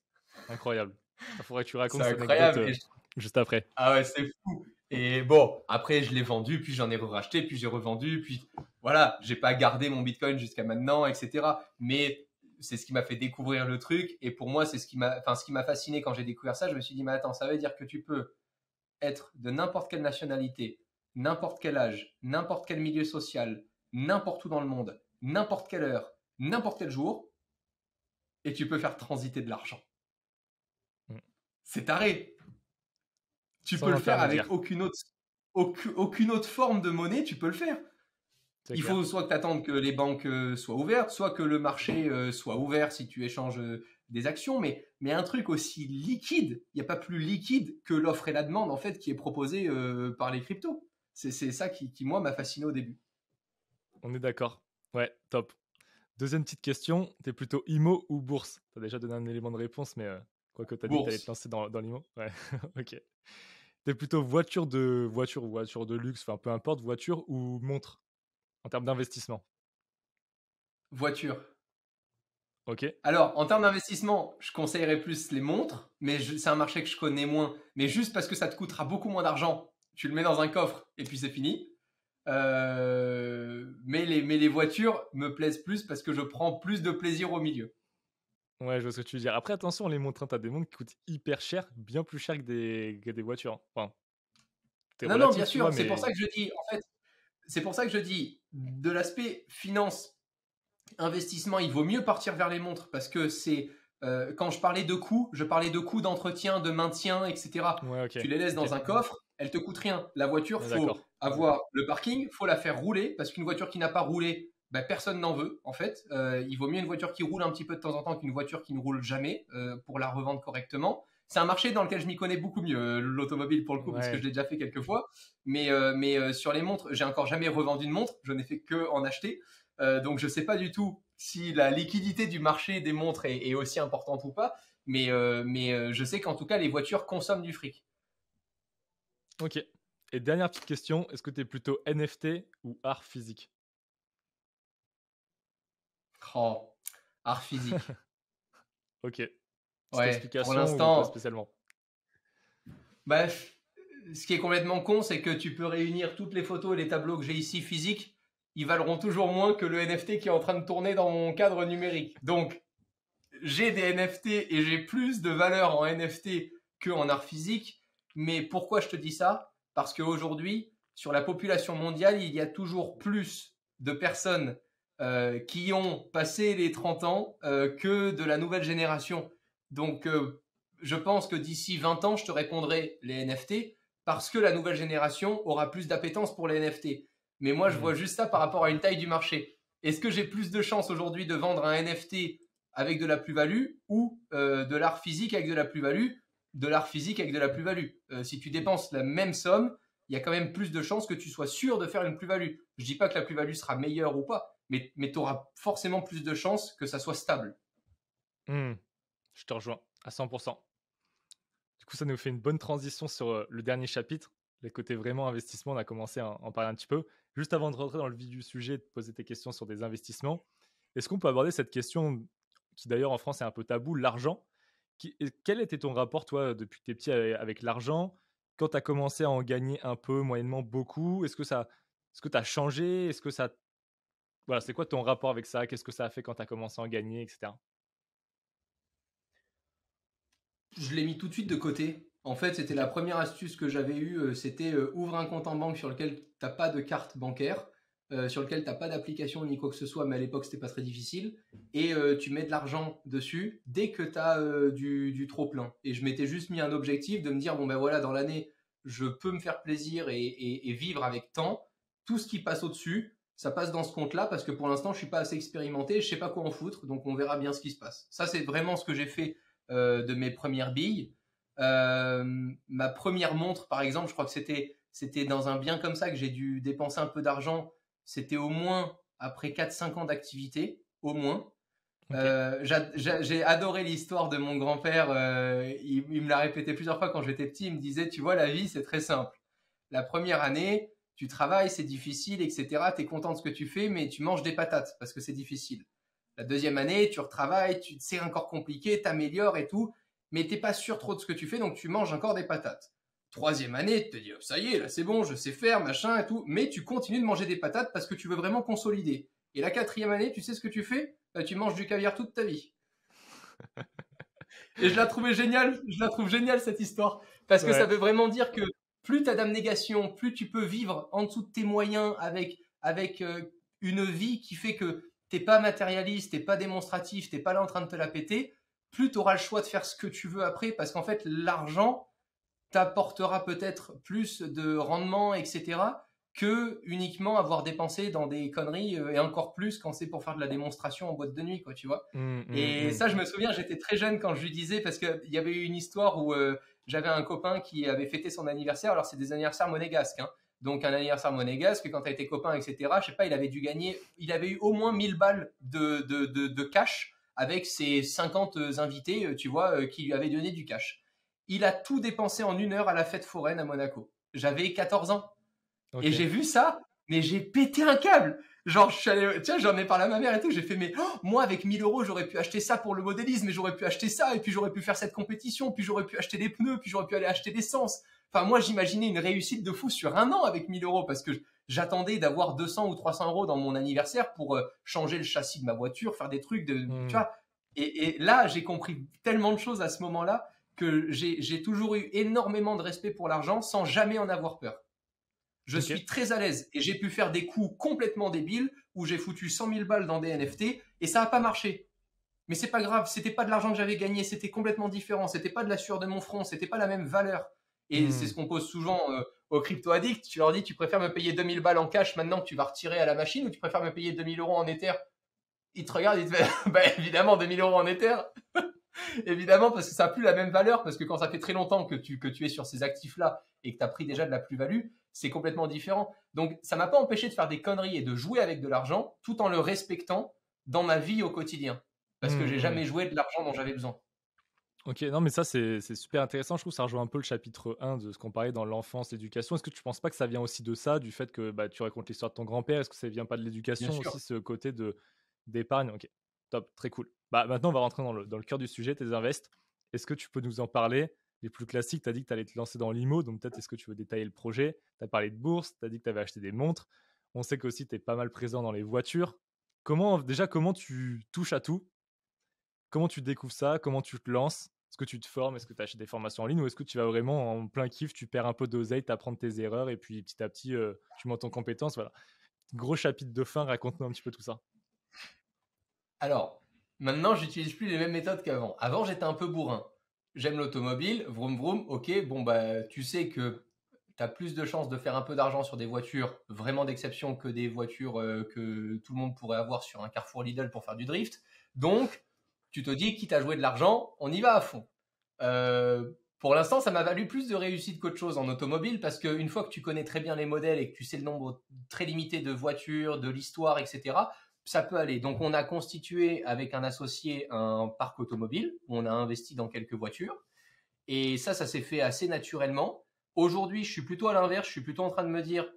Incroyable. Il faudrait que tu C'est racontes cette anecdote incroyable. juste après. Ah ouais, c'est fou. Et bon, après, je l'ai vendu, puis j'en ai racheté, puis j'ai revendu, puis voilà, j'ai pas gardé mon Bitcoin jusqu'à maintenant, etc. Mais c'est ce qui m'a fait découvrir le truc. Et pour moi, c'est ce qui m'a fasciné quand j'ai découvert ça. Je me suis dit, mais attends, ça veut dire que tu peux être de n'importe quelle nationalité, n'importe quel âge, n'importe quel milieu social, n'importe où dans le monde, n'importe quelle heure, n'importe quel jour, et tu peux faire transiter de l'argent. Mm. C'est taré. Tu peux Sans le faire avec intermédiaire, aucune autre forme de monnaie, tu peux le faire. c'est Il clair. faut soit que tu attendes que les banques soient ouvertes, soit que le marché soit ouvert si tu échanges des actions, mais un truc aussi liquide, il n'y a pas plus liquide que l'offre et la demande en fait qui est proposée par les cryptos. C'est ça qui, moi, m'a fasciné au début. On est d'accord. Ouais, top. Deuxième petite question, t'es plutôt IMO ou bourse? T'as déjà donné un élément de réponse, mais quoi que t'as dit que t'allais te Bourse. lancer dans l'IMO. Ouais, ok. T'es plutôt voiture ou voiture de luxe, enfin peu importe, voiture ou montre? En termes d'investissement. Voiture. Ok. Alors, en termes d'investissement, je conseillerais plus les montres, mais c'est un marché que je connais moins. Mais juste parce que ça te coûtera beaucoup moins d'argent, tu le mets dans un coffre et puis c'est fini. Mais les voitures me plaisent plus parce que je prends plus de plaisir au milieu. Ouais, je vois ce que tu veux dire. Après, attention, les montres, hein, t'as des montres qui coûtent hyper cher, bien plus cher que des voitures, hein. Enfin, c'est Non, non, relatif, bien tu vois, sûr, c'est pour mais ça que je dis, en fait, c'est pour ça que je dis, de l'aspect finance, investissement, il vaut mieux partir vers les montres parce que quand je parlais de coûts, je parlais de coûts d'entretien, de maintien, etc. ouais, ok. Tu les laisses Ok. dans un coffre, elles te coûtent rien. La voiture, On est faut d'accord. avoir le parking, faut la faire rouler parce qu'une voiture qui n'a pas roulé, ben, personne n'en veut en fait. Il vaut mieux une voiture qui roule un petit peu de temps en temps qu'une voiture qui ne roule jamais pour la revendre correctement. C'est un marché dans lequel je m'y connais beaucoup mieux, l'automobile pour le coup, parce que je Ouais. l'ai déjà fait quelques fois. Mais sur les montres, j'ai encore jamais revendu une montre, je n'ai fait que en acheter. Donc je ne sais pas du tout si la liquidité du marché des montres est aussi importante ou pas, mais je sais qu'en tout cas les voitures consomment du fric. Ok. Et dernière petite question, est-ce que tu es plutôt NFT ou art physique? Oh, art physique. Ok. Petite Ouais, pour explication ou pas l'instant, spécialement? bref, ce qui est complètement con, c'est que tu peux réunir toutes les photos et les tableaux que j'ai ici physiques, ils valeront toujours moins que le NFT qui est en train de tourner dans mon cadre numérique. Donc, j'ai des NFT et j'ai plus de valeur en NFT qu'en art physique. Mais pourquoi je te dis ça? Parce qu'aujourd'hui, sur la population mondiale, il y a toujours plus de personnes qui ont passé les 30 ans que de la nouvelle génération. Donc, je pense que d'ici 20 ans, je te répondrai les NFT parce que la nouvelle génération aura plus d'appétence pour les NFT. Mais moi, je Hmm. vois juste ça par rapport à une taille du marché. Est-ce que j'ai plus de chances aujourd'hui de vendre un NFT avec de la plus-value ou de l'art physique avec de la plus-value? De l'art physique avec de la plus-value. Si tu dépenses la même somme, il y a quand même plus de chances que tu sois sûr de faire une plus-value. Je dis pas que la plus-value sera meilleure ou pas, mais tu auras forcément plus de chances que ça soit stable. Hmm. Je te rejoins à 100%. Du coup, ça nous fait une bonne transition sur le dernier chapitre, les côtés vraiment investissement. On a commencé à en parler un petit peu. Juste avant de rentrer dans le vif du sujet, de poser tes questions sur des investissements, est-ce qu'on peut aborder cette question qui d'ailleurs en France est un peu tabou, l'argent? Quel était ton rapport, toi, depuis que tu es petit avec l'argent? Quand tu as commencé à en gagner un peu, moyennement, beaucoup, est-ce que tu as changé? Est-ce que ça, voilà, c'est quoi ton rapport avec ça? Qu'est-ce que ça a fait quand tu as commencé à en gagner, etc.? Je l'ai mis tout de suite de côté. En fait, c'était Ok. la première astuce que j'avais eue. C'était ouvre un compte en banque sur lequel tu n'as pas de carte bancaire, sur lequel tu n'as pas d'application ni quoi que ce soit, mais à l'époque, c'était pas très difficile. Et tu mets de l'argent dessus dès que tu as du trop plein. Et je m'étais juste mis un objectif de me dire, bon ben voilà, dans l'année, je peux me faire plaisir et vivre avec tant. Tout ce qui passe au-dessus, ça passe dans ce compte-là parce que pour l'instant, je suis pas assez expérimenté, je sais pas quoi en foutre, donc on verra bien ce qui se passe. Ça, c'est vraiment ce que j'ai fait de mes premières billes. Ma première montre, par exemple, je crois que c'était dans un bien comme ça que j'ai dû dépenser un peu d'argent. C'était au moins après 4-5 ans d'activité, au moins. Ok. J'ai adoré l'histoire de mon grand-père. Il me l'a répété plusieurs fois quand j'étais petit. Il me disait, tu vois, la vie, c'est très simple. La première année, tu travailles, c'est difficile, etc. Tu es content de ce que tu fais, mais tu manges des patates parce que c'est difficile. La deuxième année, tu retravailles, c'est encore compliqué, t'améliores et tout, mais t'es pas sûr trop de ce que tu fais, donc tu manges encore des patates. Troisième année, tu te dis, oh, ça y est, là c'est bon, je sais faire, machin et tout, mais tu continues de manger des patates parce que tu veux vraiment consolider. Et la quatrième année, tu sais ce que tu fais? Tu manges du caviar toute ta vie. Et je la trouvais géniale, je la trouve géniale cette histoire, parce que ça Ouais. veut vraiment dire que plus tu as d'abnégation, plus tu peux vivre en dessous de tes moyens avec une vie qui fait que t'es pas matérialiste, t'es pas démonstratif, t'es pas là en train de te la péter, plus tu auras le choix de faire ce que tu veux après, parce qu'en fait l'argent t'apportera peut-être plus de rendement, etc., que uniquement avoir dépensé dans des conneries, et encore plus quand c'est pour faire de la démonstration en boîte de nuit, quoi, tu vois. Et ça, je me souviens, j'étais très jeune quand je lui disais, parce qu'il y avait eu une histoire où j'avais un copain qui avait fêté son anniversaire. Alors, c'est des anniversaires monégasques, hein. Donc, un anniversaire monégasque, quand tu as été copain, etc., je sais pas, il avait dû gagner, il avait eu au moins 1000 balles de cash avec ses 50 invités, tu vois, qui lui avaient donné du cash. Il a tout dépensé en 1 heure à la fête foraine à Monaco. J'avais 14 ans. Et Ok. j'ai vu ça, mais j'ai pété un câble. Genre, je suis allé, tiens, j'en ai parlé à ma mère et tout. J'ai fait, mais moi, avec 1000 euros, j'aurais pu acheter ça pour le modélisme, et j'aurais pu acheter ça, et puis j'aurais pu faire cette compétition, puis j'aurais pu acheter des pneus, puis j'aurais pu aller acheter l'essence. Enfin, moi, j'imaginais une réussite de fou sur un an avec 1000 euros parce que j'attendais d'avoir 200 ou 300 euros dans mon anniversaire pour changer le châssis de ma voiture, faire des trucs tu vois. Et là, j'ai compris tellement de choses à ce moment-là que j'ai toujours eu énormément de respect pour l'argent sans jamais en avoir peur. Je suis très à l'aise et j'ai pu faire des coups complètement débiles où j'ai foutu 100 000 balles dans des NFT et ça n'a pas marché. Mais c'est pas grave, c'était pas de l'argent que j'avais gagné, c'était complètement différent, c'était pas de la sueur de mon front, c'était pas la même valeur. Et c'est ce qu'on pose souvent aux crypto-addicts. Tu leur dis, tu préfères me payer 2000 balles en cash maintenant que tu vas retirer à la machine ou tu préfères me payer 2000 euros en Ether? Ils te regardent, ils te disent, bah évidemment 2000 euros en Ether. Évidemment, parce que ça n'a plus la même valeur, parce que quand ça fait très longtemps que tu es sur ces actifs-là et que tu as pris déjà de la plus-value, c'est complètement différent. Donc, ça m'a pas empêché de faire des conneries et de jouer avec de l'argent tout en le respectant dans ma vie au quotidien. Parce que j'ai jamais joué de l'argent dont j'avais besoin. Ok, non, mais ça, c'est super intéressant. Je trouve que ça rejoint un peu le chapitre 1 de ce qu'on parlait dans l'enfance, l'éducation. Est-ce que tu penses pas que ça vient aussi de ça, du fait que tu racontes l'histoire de ton grand-père? Est-ce que ça vient pas de l'éducation aussi, ce côté d'épargne? Ok, top, très cool. Maintenant, on va rentrer dans le cœur du sujet, tes invests. Est-ce que tu peux nous en parler? Les plus classiques, tu as dit que tu allais te lancer dans l'IMO, donc peut-être est-ce que tu veux détailler le projet? Tu as parlé de bourse, tu as dit que tu avais acheté des montres. On sait qu'aussi tu es pas mal présent dans les voitures. Comment tu touches à tout? Comment tu découvres ça? Comment tu te lances? Est-ce que tu te formes? Est-ce que tu achètes des formations en ligne? Ou est-ce que tu vas vraiment en plein kiff, tu perds un peu d'oseille, tu apprends tes erreurs et puis petit à petit, tu montes en compétence? Voilà. Gros chapitre de fin, raconte-nous un petit peu tout ça. Alors, maintenant, j'utilise plus les mêmes méthodes qu'avant. Avant, j'étais un peu bourrin. J'aime l'automobile, vroom vroom, ok, bon, tu sais que tu as plus de chances de faire un peu d'argent sur des voitures vraiment d'exception que des voitures que tout le monde pourrait avoir sur un Carrefour Lidl pour faire du drift. Donc, tu te dis, quitte à jouer de l'argent, on y va à fond. Pour l'instant, ça m'a valu plus de réussite qu'autre chose en automobile parce qu'une fois que tu connais très bien les modèles et que tu sais le nombre très limité de voitures, de l'histoire, etc., ça peut aller. Donc, on a constitué avec un associé un parc automobile où on a investi dans quelques voitures. Et ça s'est fait assez naturellement. Aujourd'hui, je suis plutôt à l'inverse. Je suis plutôt en train de me dire,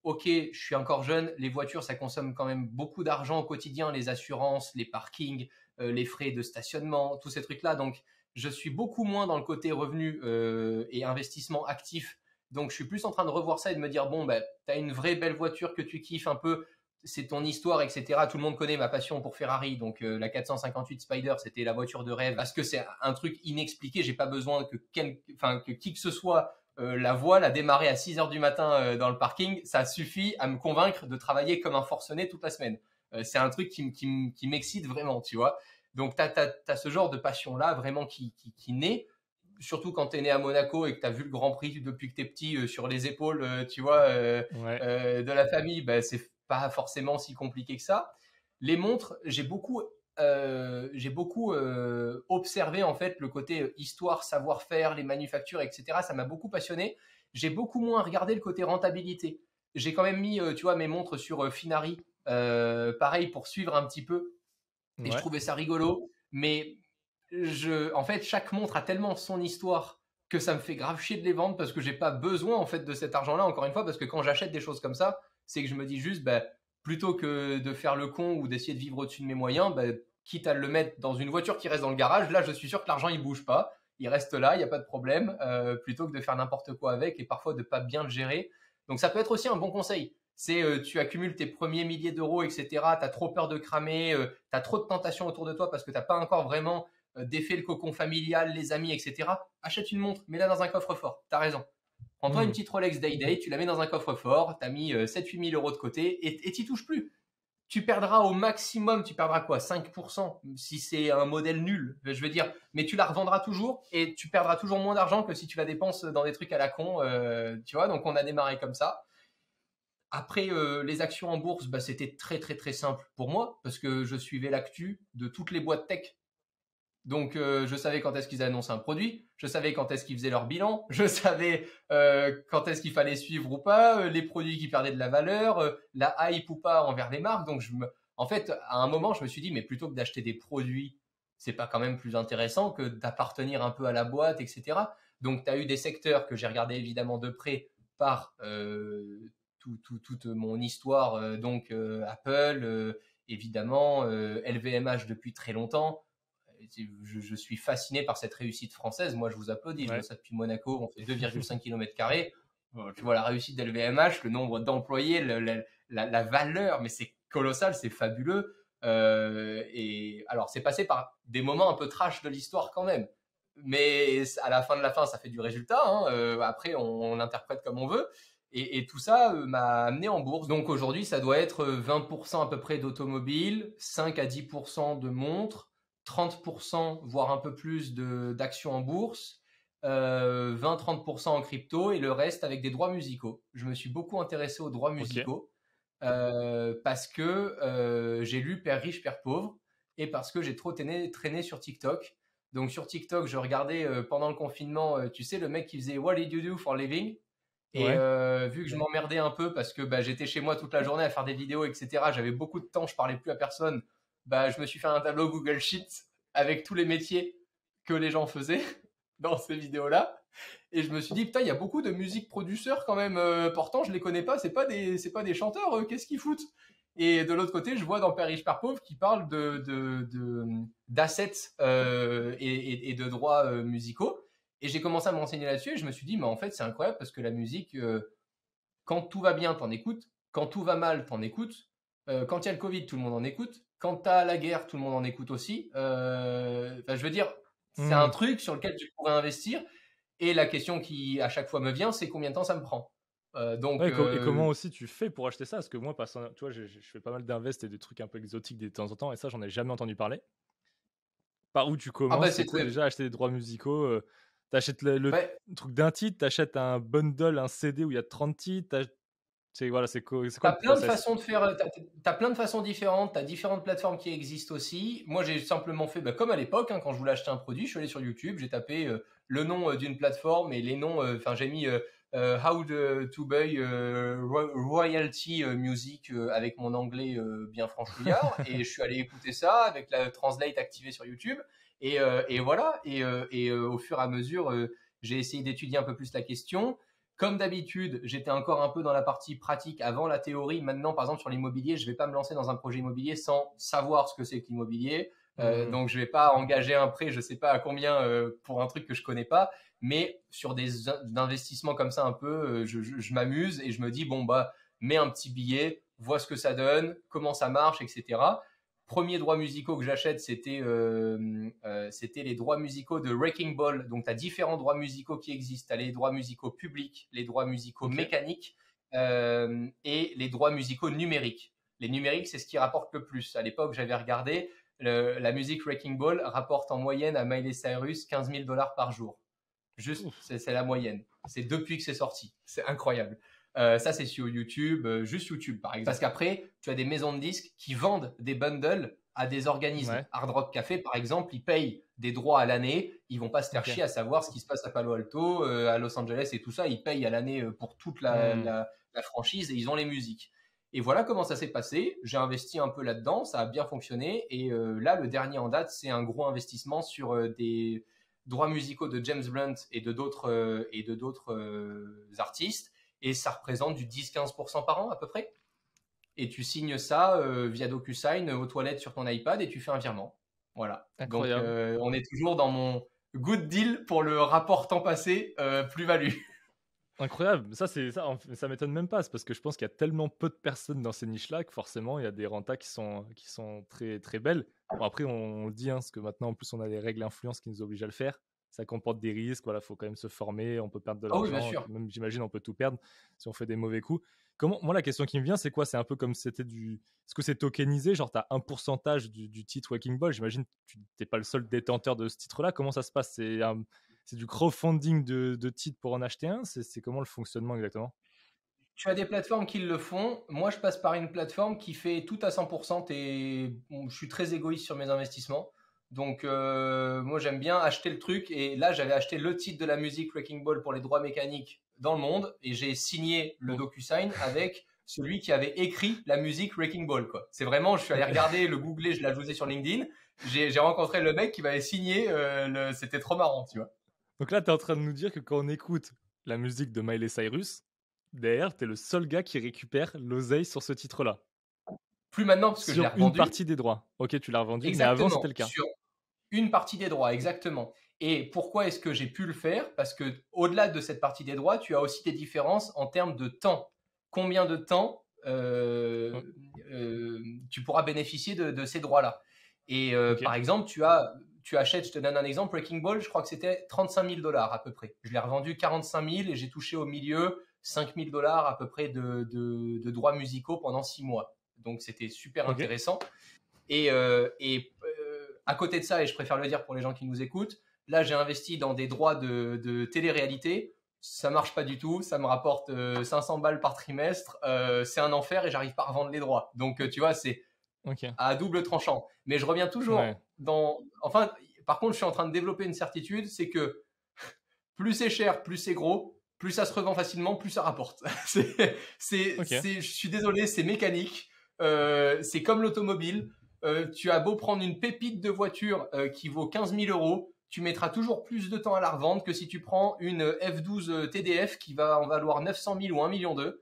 ok, je suis encore jeune. Les voitures, ça consomme quand même beaucoup d'argent au quotidien, les assurances, les parkings, les frais de stationnement, tous ces trucs-là. Donc, je suis beaucoup moins dans le côté revenu et investissement actif. Donc, je suis plus en train de revoir ça et de me dire, bon, tu as une vraie belle voiture que tu kiffes un peu, c'est ton histoire, etc. Tout le monde connaît ma passion pour Ferrari, donc la 458 Spider, c'était la voiture de rêve, parce que c'est un truc inexpliqué. J'ai pas besoin que qui que ce soit la voie, la démarrer à 6 heures du matin dans le parking, ça suffit à me convaincre de travailler comme un forcené toute la semaine. C'est un truc qui m'excite vraiment, tu vois. Donc, tu as ce genre de passion-là vraiment qui naît, surtout quand tu es né à Monaco et que tu as vu le Grand Prix depuis que tu es petit sur les épaules, tu vois, de la famille, c'est pas forcément si compliqué que ça. Les montres, j'ai beaucoup observé en fait le côté histoire, savoir-faire, les manufactures, etc. Ça m'a beaucoup passionné. J'ai beaucoup moins regardé le côté rentabilité. J'ai quand même mis, tu vois, mes montres sur Finari, pareil pour suivre un petit peu. Et je trouvais ça rigolo. Mais en fait, chaque montre a tellement son histoire que ça me fait grave chier de les vendre parce que j'ai pas besoin en fait de cet argent-là. Encore une fois, parce que quand j'achète des choses comme ça, c'est que je me dis juste, plutôt que de faire le con ou d'essayer de vivre au-dessus de mes moyens, quitte à le mettre dans une voiture qui reste dans le garage, là, je suis sûr que l'argent il bouge pas, il reste là, il n'y a pas de problème, plutôt que de faire n'importe quoi avec et parfois de pas bien le gérer. Donc ça peut être aussi un bon conseil. C'est tu accumules tes premiers milliers d'euros, etc. Tu as trop peur de cramer, tu as trop de tentations autour de toi parce que tu n'as pas encore vraiment défait le cocon familial, les amis, etc. Achète une montre, mets-la dans un coffre-fort. Tu as raison. Prends-toi une petite Rolex Day-Day, tu la mets dans un coffre-fort, tu as mis 7-8 000 euros de côté et tu n'y touches plus. Tu perdras au maximum, tu perdras quoi, 5% si c'est un modèle nul, je veux dire, mais tu la revendras toujours et tu perdras toujours moins d'argent que si tu la dépenses dans des trucs à la con, tu vois, donc on a démarré comme ça. Après, les actions en bourse, c'était très très très simple pour moi parce que je suivais l'actu de toutes les boîtes tech. Donc, je savais quand est-ce qu'ils annonçaient un produit, je savais quand est-ce qu'ils faisaient leur bilan, je savais quand est-ce qu'il fallait suivre ou pas, les produits qui perdaient de la valeur, la hype ou pas envers les marques. Donc, en fait, à un moment, je me suis dit, mais plutôt que d'acheter des produits, c'est pas quand même plus intéressant que d'appartenir un peu à la boîte, etc. Donc, tu as eu des secteurs que j'ai regardé évidemment de près par toute mon histoire, donc Apple, évidemment, LVMH depuis très longtemps. Je suis fasciné par cette réussite française. Moi, je vous applaudis. Je vois Ouais. ça depuis Monaco. On fait 2,5 km². Je vois la réussite d'LVMH, le nombre d'employés, la valeur, mais c'est colossal, c'est fabuleux. Et alors, c'est passé par des moments un peu trash de l'histoire quand même. Mais à la fin de la fin, ça fait du résultat. Hein. Après, on l'interprète comme on veut. Et tout ça m'a amené en bourse. Donc aujourd'hui, ça doit être 20% à peu près d'automobiles, 5 à 10% de montres, 30%, voire un peu plus d'actions en bourse, 20-30% en crypto et le reste avec des droits musicaux. Je me suis beaucoup intéressé aux droits Ok. musicaux parce que j'ai lu Père riche, Père pauvre et parce que j'ai trop traîné sur TikTok. Donc sur TikTok, je regardais pendant le confinement, tu sais, le mec qui faisait What did you do for a living? Et Ouais. vu que je m'emmerdais un peu parce que bah, j'étais chez moi toute la journée à faire des vidéos, etc., j'avais beaucoup de temps, je parlais plus à personne, bah, je me suis fait un tableau Google Sheets avec tous les métiers que les gens faisaient dans ces vidéos-là. Et je me suis dit, putain, il y a beaucoup de musique producteurs quand même. Pourtant, je les connais pas, c'est pas des chanteurs, qu'est-ce qu'ils foutent? Et de l'autre côté, je vois dans Père riche, Père pauvre qui parle d'assets et de droits musicaux. Et j'ai commencé à me renseigner là-dessus et je me suis dit, mais en fait, c'est incroyable parce que la musique, quand tout va bien, t'en écoutes. Quand tout va mal, t'en écoutes. Quand il y a le Covid, tout le monde en écoute. Quand t'as la guerre, tout le monde en écoute aussi. Enfin, je veux dire, c'est un Hmm. truc sur lequel tu pourrais investir. Et la question qui, à chaque fois, me vient, c'est combien de temps ça me prend. Donc, Ouais, et comment aussi tu fais pour acheter ça? Parce que moi, tu vois, je fais pas mal d'invest et des trucs un peu exotiques de temps en temps, et ça, j'en ai jamais entendu parler. Par où tu ah bah commences? C'est c'est quoi très... déjà acheter des droits musicaux? T'achètes Ouais, le truc d'un titre, t'achètes un bundle, un CD où il y a 30 titres, voilà, c'est quoi t'as le plein de process? façons de faire, t'as plein de façons différentes, t'as différentes plateformes qui existent aussi. Moi, j'ai simplement fait, bah, comme à l'époque, hein, quand je voulais acheter un produit, je suis allé sur YouTube, j'ai tapé le nom d'une plateforme et les noms, enfin, j'ai mis How to buy royalty music avec mon anglais bien franchouillard et je suis allé écouter ça avec la translate activée sur YouTube et voilà. Et au fur et à mesure, j'ai essayé d'étudier un peu plus la question. Comme d'habitude, j'étais encore un peu dans la partie pratique avant la théorie. Maintenant, par exemple, sur l'immobilier, je ne vais pas me lancer dans un projet immobilier sans savoir ce que c'est que l'immobilier. Mmh. Donc, je ne vais pas engager un prêt, je ne sais pas à combien pour un truc que je ne connais pas. Mais sur des investissements comme ça, un peu, je m'amuse et je me dis, bon, bah, mets un petit billet, vois ce que ça donne, comment ça marche, etc. Premiers droits musicaux que j'achète, c'était les droits musicaux de Wrecking Ball. Donc, tu as différents droits musicaux qui existent. Tu as les droits musicaux publics, les droits musicaux OK. mécaniques et les droits musicaux numériques. Les numériques, c'est ce qui rapporte le plus. À l'époque, j'avais regardé, la musique Wrecking Ball rapporte en moyenne à Miley Cyrus 15 000 dollars par jour. Juste, Ouf. c'est la moyenne. C'est depuis que c'est sorti. C'est incroyable. Ça, c'est sur YouTube, juste YouTube par exemple. Parce qu'après, tu as des maisons de disques qui vendent des bundles à des organismes. Ouais. Hard Rock Café, par exemple, ils payent des droits à l'année. Ils vont pas se faire OK. chier à savoir ce qui se passe à Palo Alto, à Los Angeles et tout ça. Ils payent à l'année pour toute Mmh. la franchise et ils ont les musiques. Et voilà comment ça s'est passé. J'ai investi un peu là-dedans, ça a bien fonctionné. Et là, le dernier en date, c'est un gros investissement sur des droits musicaux de James Blunt et de d'autres artistes et ça représente du 10-15% par an à peu près. Et tu signes ça via DocuSign aux toilettes sur ton iPad et tu fais un virement. Voilà. Donc Incroyable. on est toujours dans mon good deal pour le rapport temps passé plus-value. Incroyable. Ça m'étonne même pas. C'est parce que je pense qu'il y a tellement peu de personnes dans ces niches-là que forcément, il y a des rentas qui sont très, très belles. Bon, après, on le dit, hein, parce que maintenant, en plus, on a des règles influence qui nous obligent à le faire. Ça comporte des risques. Voilà, faut quand même se former. On peut perdre de Ah oui, bien l'argent. sûr. Même, j'imagine, on peut tout perdre si on fait des mauvais coups. Moi, la question qui me vient, c'est quoi? C'est un peu comme si c'était Est-ce que c'est tokenisé? Genre, tu as un pourcentage du titre Wrecking Ball. J'imagine que tu n'es pas le seul détenteur de ce titre-là. Comment ça se passe? C'est du crowdfunding de titres pour en acheter un? C'est comment le fonctionnement exactement? Tu as des plateformes qui le font. Moi, je passe par une plateforme qui fait tout à 100%. Et bon, je suis très égoïste sur mes investissements. Donc, moi, j'aime bien acheter le truc. Et là, j'avais acheté le titre de la musique Wrecking Ball pour les droits mécaniques dans le monde. Et j'ai signé le Oh, DocuSign avec celui qui avait écrit la musique Wrecking Ball, quoi. C'est vraiment, je suis allé regarder, le googler, je l'ai ajouté sur LinkedIn. J'ai rencontré le mec qui m'avait signé. C'était trop marrant, tu vois. donc là, tu es en train de nous dire que quand on écoute la musique de Miley Cyrus, derrière, tu es le seul gars qui récupère l'oseille sur ce titre-là. Plus maintenant parce que je l'ai Sur une revendu. partie des droits. OK, tu l'as revendu, mais avant, c'était Exactement, le cas. sur une partie des droits, exactement. Et pourquoi est-ce que j'ai pu le faire? Parce que au-delà de cette partie des droits, tu as aussi des différences en termes de temps. Combien de temps Oh, tu pourras bénéficier de ces droits-là? Et OK. par exemple, tu achètes, je te donne un exemple, Breaking Ball, je crois que c'était 35 000 dollars à peu près. Je l'ai revendu 45 000 et j'ai touché au milieu 5 000 dollars à peu près de droits musicaux pendant 6 mois. Donc c'était super OK. intéressant. À côté de ça, et je préfère le dire pour les gens qui nous écoutent, là j'ai investi dans des droits de télé-réalité. Ça marche pas du tout, ça me rapporte 500 balles par trimestre, c'est un enfer et j'arrive pas à revendre les droits. Donc tu vois, c'est OK. à double tranchant. Mais je reviens Ouais. toujours dans. Enfin, par contre, je suis en train de développer une certitude, c'est que plus c'est cher, plus c'est gros, plus ça se revend facilement, plus ça rapporte. OK. Je suis désolé, c'est mécanique. C'est comme l'automobile. Tu as beau prendre une pépite de voiture qui vaut 15 000 euros, tu mettras toujours plus de temps à la revendre que si tu prends une F12 TDF qui va en valoir 900 000 ou 1 million d'euros.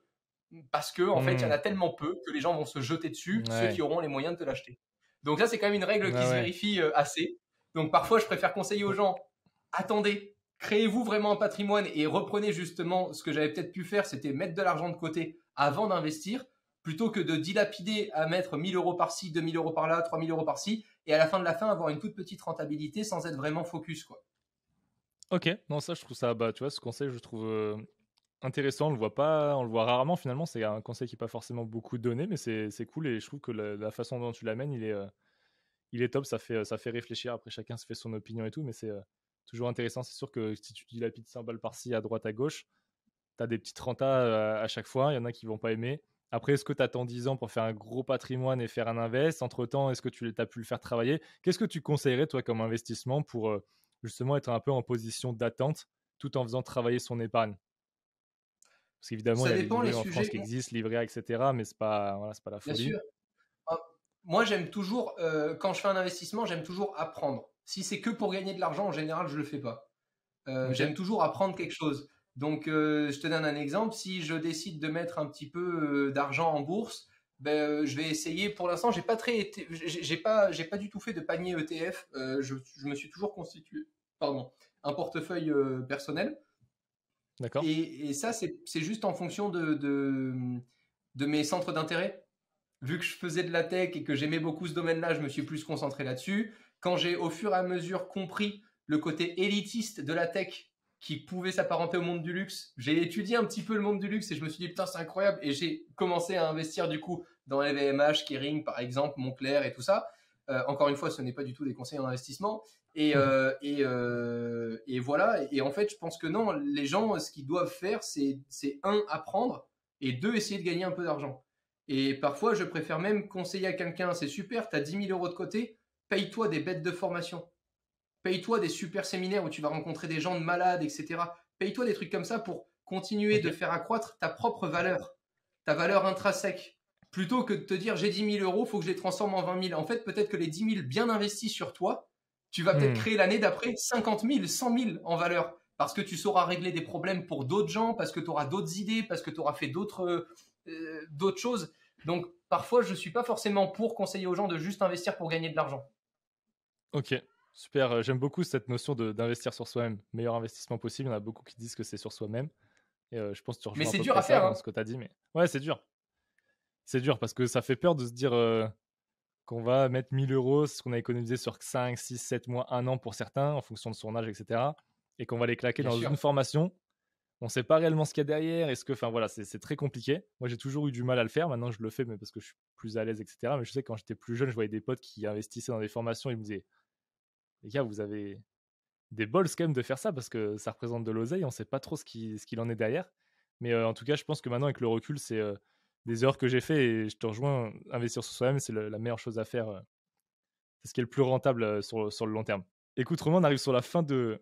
Parce que en fait, il y en Mmh. a tellement peu que les gens vont se jeter dessus, ceux qui Ouais. auront les moyens de te l'acheter. Donc ça, c'est quand même une règle qui Ouais, se ouais. vérifie assez. Donc parfois, je préfère conseiller aux Mmh. gens, attendez, créez-vous vraiment un patrimoine et reprenez justement ce que j'avais peut-être pu faire, c'était mettre de l'argent de côté avant d'investir, plutôt que de dilapider à mettre 1 000 euros par-ci, 2 000 euros par-là, 3 000 euros par-ci, et à la fin de la fin, avoir une toute petite rentabilité sans être vraiment focus, quoi. OK. Non, ça, je trouve ça, bah, tu vois, ce conseil, je trouve, intéressant. On le voit pas, on le voit rarement finalement. C'est un conseil qui est pas forcément beaucoup donné, mais c'est cool et je trouve que la façon dont tu l'amènes, il est top. Ça fait réfléchir. Après, chacun se fait son opinion et tout, mais c'est, toujours intéressant. C'est sûr que si tu dilapides 100 balles par-ci, à droite, à gauche, tu as des petites rentas, à chaque fois. Il y en a qui vont pas aimer. Après, est-ce que tu attends 10 ans pour faire un gros patrimoine et faire un invest? Entre-temps, est-ce que tu as pu le faire travailler? Qu'est-ce que tu conseillerais, toi, comme investissement pour, justement être un peu en position d'attente tout en faisant travailler son épargne? Parce qu'évidemment, il Ça y a les dépend les livrets en France sujets, qui existent, livret A, et cetera, mais c'est pas, voilà, c'est pas la bien folie. sûr. Ah, moi, j'aime toujours, quand je fais un investissement, j'aime toujours apprendre. Si c'est que pour gagner de l'argent, en général, je le fais pas. OK. J'aime toujours apprendre quelque chose. Donc, je te donne un exemple. Si je décide de mettre un petit peu d'argent en bourse, ben, je vais essayer. Pour l'instant, j'ai pas du tout fait de panier ETF. Je me suis toujours constitué, pardon, un portefeuille personnel. D'accord. Et ça, c'est juste en fonction de mes centres d'intérêt. Vu que je faisais de la tech et que j'aimais beaucoup ce domaine-là, je me suis plus concentré là-dessus. Quand j'ai au fur et à mesure compris le côté élitiste de la tech qui pouvait s'apparenter au monde du luxe, j'ai étudié un petit peu le monde du luxe et je me suis dit putain c'est incroyable et j'ai commencé à investir du coup dans LVMH, Kering par exemple, Moncler et tout ça. Encore une fois, ce n'est pas du tout des conseils en investissement. Et voilà. Et en fait, je pense que non, les gens, ce qu'ils doivent faire, c'est un, apprendre et deux, essayer de gagner un peu d'argent. Et parfois, je préfère même conseiller à quelqu'un, c'est super, tu as 10 000 euros de côté, paye-toi des bêtes de formation. Paye-toi des super séminaires où tu vas rencontrer des gens de malades, etc. Paye-toi des trucs comme ça pour continuer de OK. faire accroître ta propre valeur, ta valeur intrinsèque. Plutôt que de te dire j'ai 10 000 euros, il faut que je les transforme en 20 000. En fait, peut-être que les 10 000 bien investis sur toi, tu vas peut-être Mmh. créer l'année d'après 50 000, 100 000 en valeur. Parce que tu sauras régler des problèmes pour d'autres gens, parce que tu auras d'autres idées, parce que tu auras fait d'autres choses. Donc, parfois, je ne suis pas forcément pour conseiller aux gens de juste investir pour gagner de l'argent. OK. Super, j'aime beaucoup cette notion d'investir sur soi-même. Meilleur investissement possible, il y en a beaucoup qui disent que c'est sur soi-même et je pense que tu Mais rejoins à c'est peu dur près à ça faire, dans hein. ce que tu as dit, mais ouais, c'est dur. C'est dur parce que ça fait peur de se dire, qu'on va mettre 1 000 €, ce qu'on a économisé sur 5, 6, 7 mois, 1 an pour certains, en fonction de son âge et cetera, et qu'on va les claquer Bien dans une sûr. formation. On ne sait pas réellement ce qu'il y a derrière. Est-ce que, enfin voilà, c'est très compliqué. Moi, j'ai toujours eu du mal à le faire. Maintenant, je le fais, mais parce que je suis plus à l'aise, etc. Mais je sais que quand j'étais plus jeune, je voyais des potes qui investissaient dans des formations. Ils me disaient, les gars, vous avez des balls quand même de faire ça parce que ça représente de l'oseille. On ne sait pas trop ce qu'il en est derrière. Mais en tout cas, je pense que maintenant, avec le recul, c'est des erreurs que j'ai fait et je te rejoins. Investir sur soi-même, c'est la meilleure chose à faire. C'est ce qui est le plus rentable sur le long terme. Écoute, Romain, on arrive sur la fin de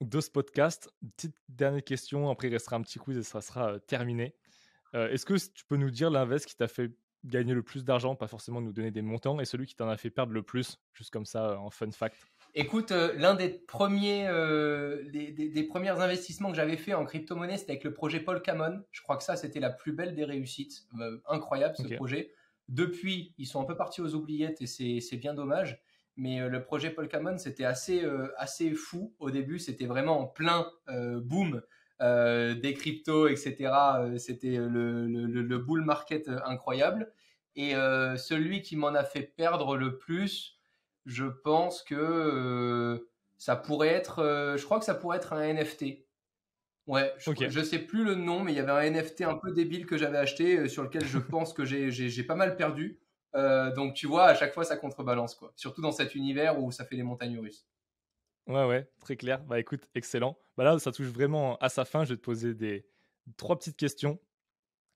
ce podcast. Petite dernière question. Après, il restera un petit quiz et ça sera terminé. Est-ce que tu peux nous dire l'invest qui t'a fait gagner le plus d'argent, pas forcément nous donner des montants, et celui qui t'en a fait perdre le plus, juste comme ça, en fun fact? Écoute, l'un des premiers, des premiers investissements que j'avais fait en crypto-monnaie, c'était avec le projet Polkamon. Je crois que ça, c'était la plus belle des réussites. Incroyable ce Ok. projet. Depuis, ils sont un peu partis aux oubliettes et c'est bien dommage. Mais le projet Polkamon, c'était assez fou. Au début, c'était vraiment en plein boom des cryptos, etc. C'était le bull market incroyable. Et celui qui m'en a fait perdre le plus, je pense que ça pourrait être, je crois que ça pourrait être un NFT. Ouais, Ok. je sais plus le nom, mais il y avait un NFT un peu débile que j'avais acheté sur lequel je pense que j'ai pas mal perdu. Donc tu vois, à chaque fois ça contrebalance quoi. Surtout dans cet univers où ça fait les montagnes russes. Ouais, ouais, très clair. Bah écoute, excellent. Bah là, ça touche vraiment à sa fin. Je vais te poser trois petites questions.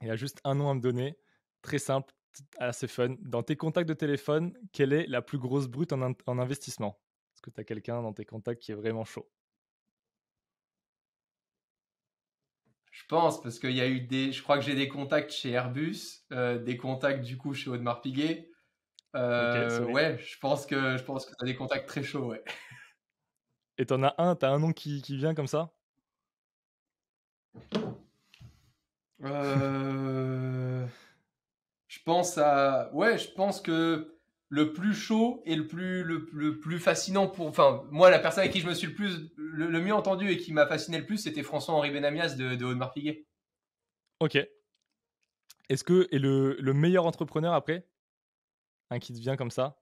Il y a juste un nom à me donner. Très simple, assez fun. Dans tes contacts de téléphone, quelle est la plus grosse brute en investissement? Est-ce que tu as quelqu'un dans tes contacts qui est vraiment chaud? Je pense parce qu'il y a eu je crois que j'ai des contacts chez Airbus, des contacts du coup chez Audemars Piguet. Ok, solide. Ouais, je pense que tu as des contacts très chauds, ouais. Et t'as un nom qui vient comme ça? Euh, je pense que le plus chaud et le plus fascinant enfin, moi, la personne avec qui je me suis le mieux entendu et qui m'a fasciné le plus, c'était François-Henri Benamias de Audemars Piguet. Ok. Et le meilleur entrepreneur après? Un qui te vient comme ça?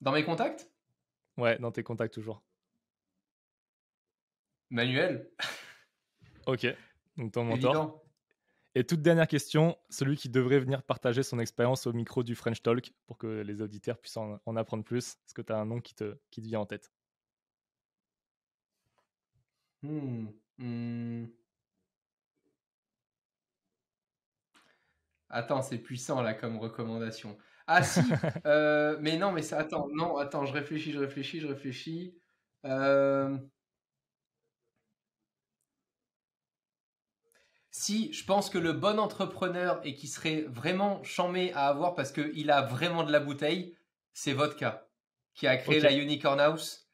Dans mes contacts, Ouais, dans tes contacts toujours. Manuel, Ok, donc ton mentor. évident. Et toute dernière question, celui qui devrait venir partager son expérience au micro du French Talk pour que les auditeurs puissent en apprendre plus. Est-ce que tu as un nom qui te vient en tête? Hmm, hmm. Attends, c'est puissant là comme recommandation. Ah si, mais non, mais ça, attends, non, attends, je réfléchis. Euh, Si, je pense que le bon entrepreneur et qui serait vraiment charmé à avoir parce qu'il a vraiment de la bouteille, c'est Vodka, qui a créé Ok, la Unicorn House,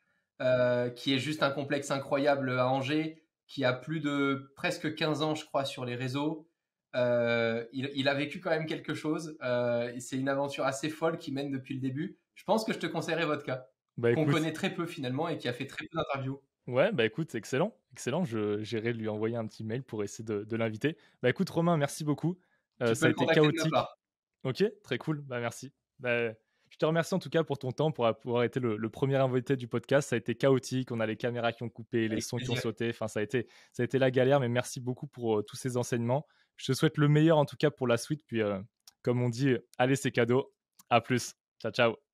qui est juste un complexe incroyable à Angers, qui a plus de presque 15 ans, je crois, sur les réseaux. Il a vécu quand même quelque chose. Et c'est une aventure assez folle qui mène depuis le début. Je pense que je te conseillerais Vodka, bah qu'on écoute, connaît très peu finalement et qui a fait très peu d'interviews. ouais, bah écoute, excellent, excellent. J'irai lui envoyer un petit mail pour essayer de l'inviter. Bah écoute, Romain, merci beaucoup. Tu peux Ça a le été contacter de ma chaotique. part. Ok, très cool, bah merci. Bah, je te remercie en tout cas pour ton temps, pour avoir été le premier invité du podcast. Ça a été chaotique, on a les caméras qui ont coupé, les Avec sons qui ont plaisir. sauté. Enfin, ça a été la galère, mais merci beaucoup pour tous ces enseignements. Je te souhaite le meilleur en tout cas pour la suite. Puis, comme on dit, allez, c'est cadeau. À plus. Ciao, ciao.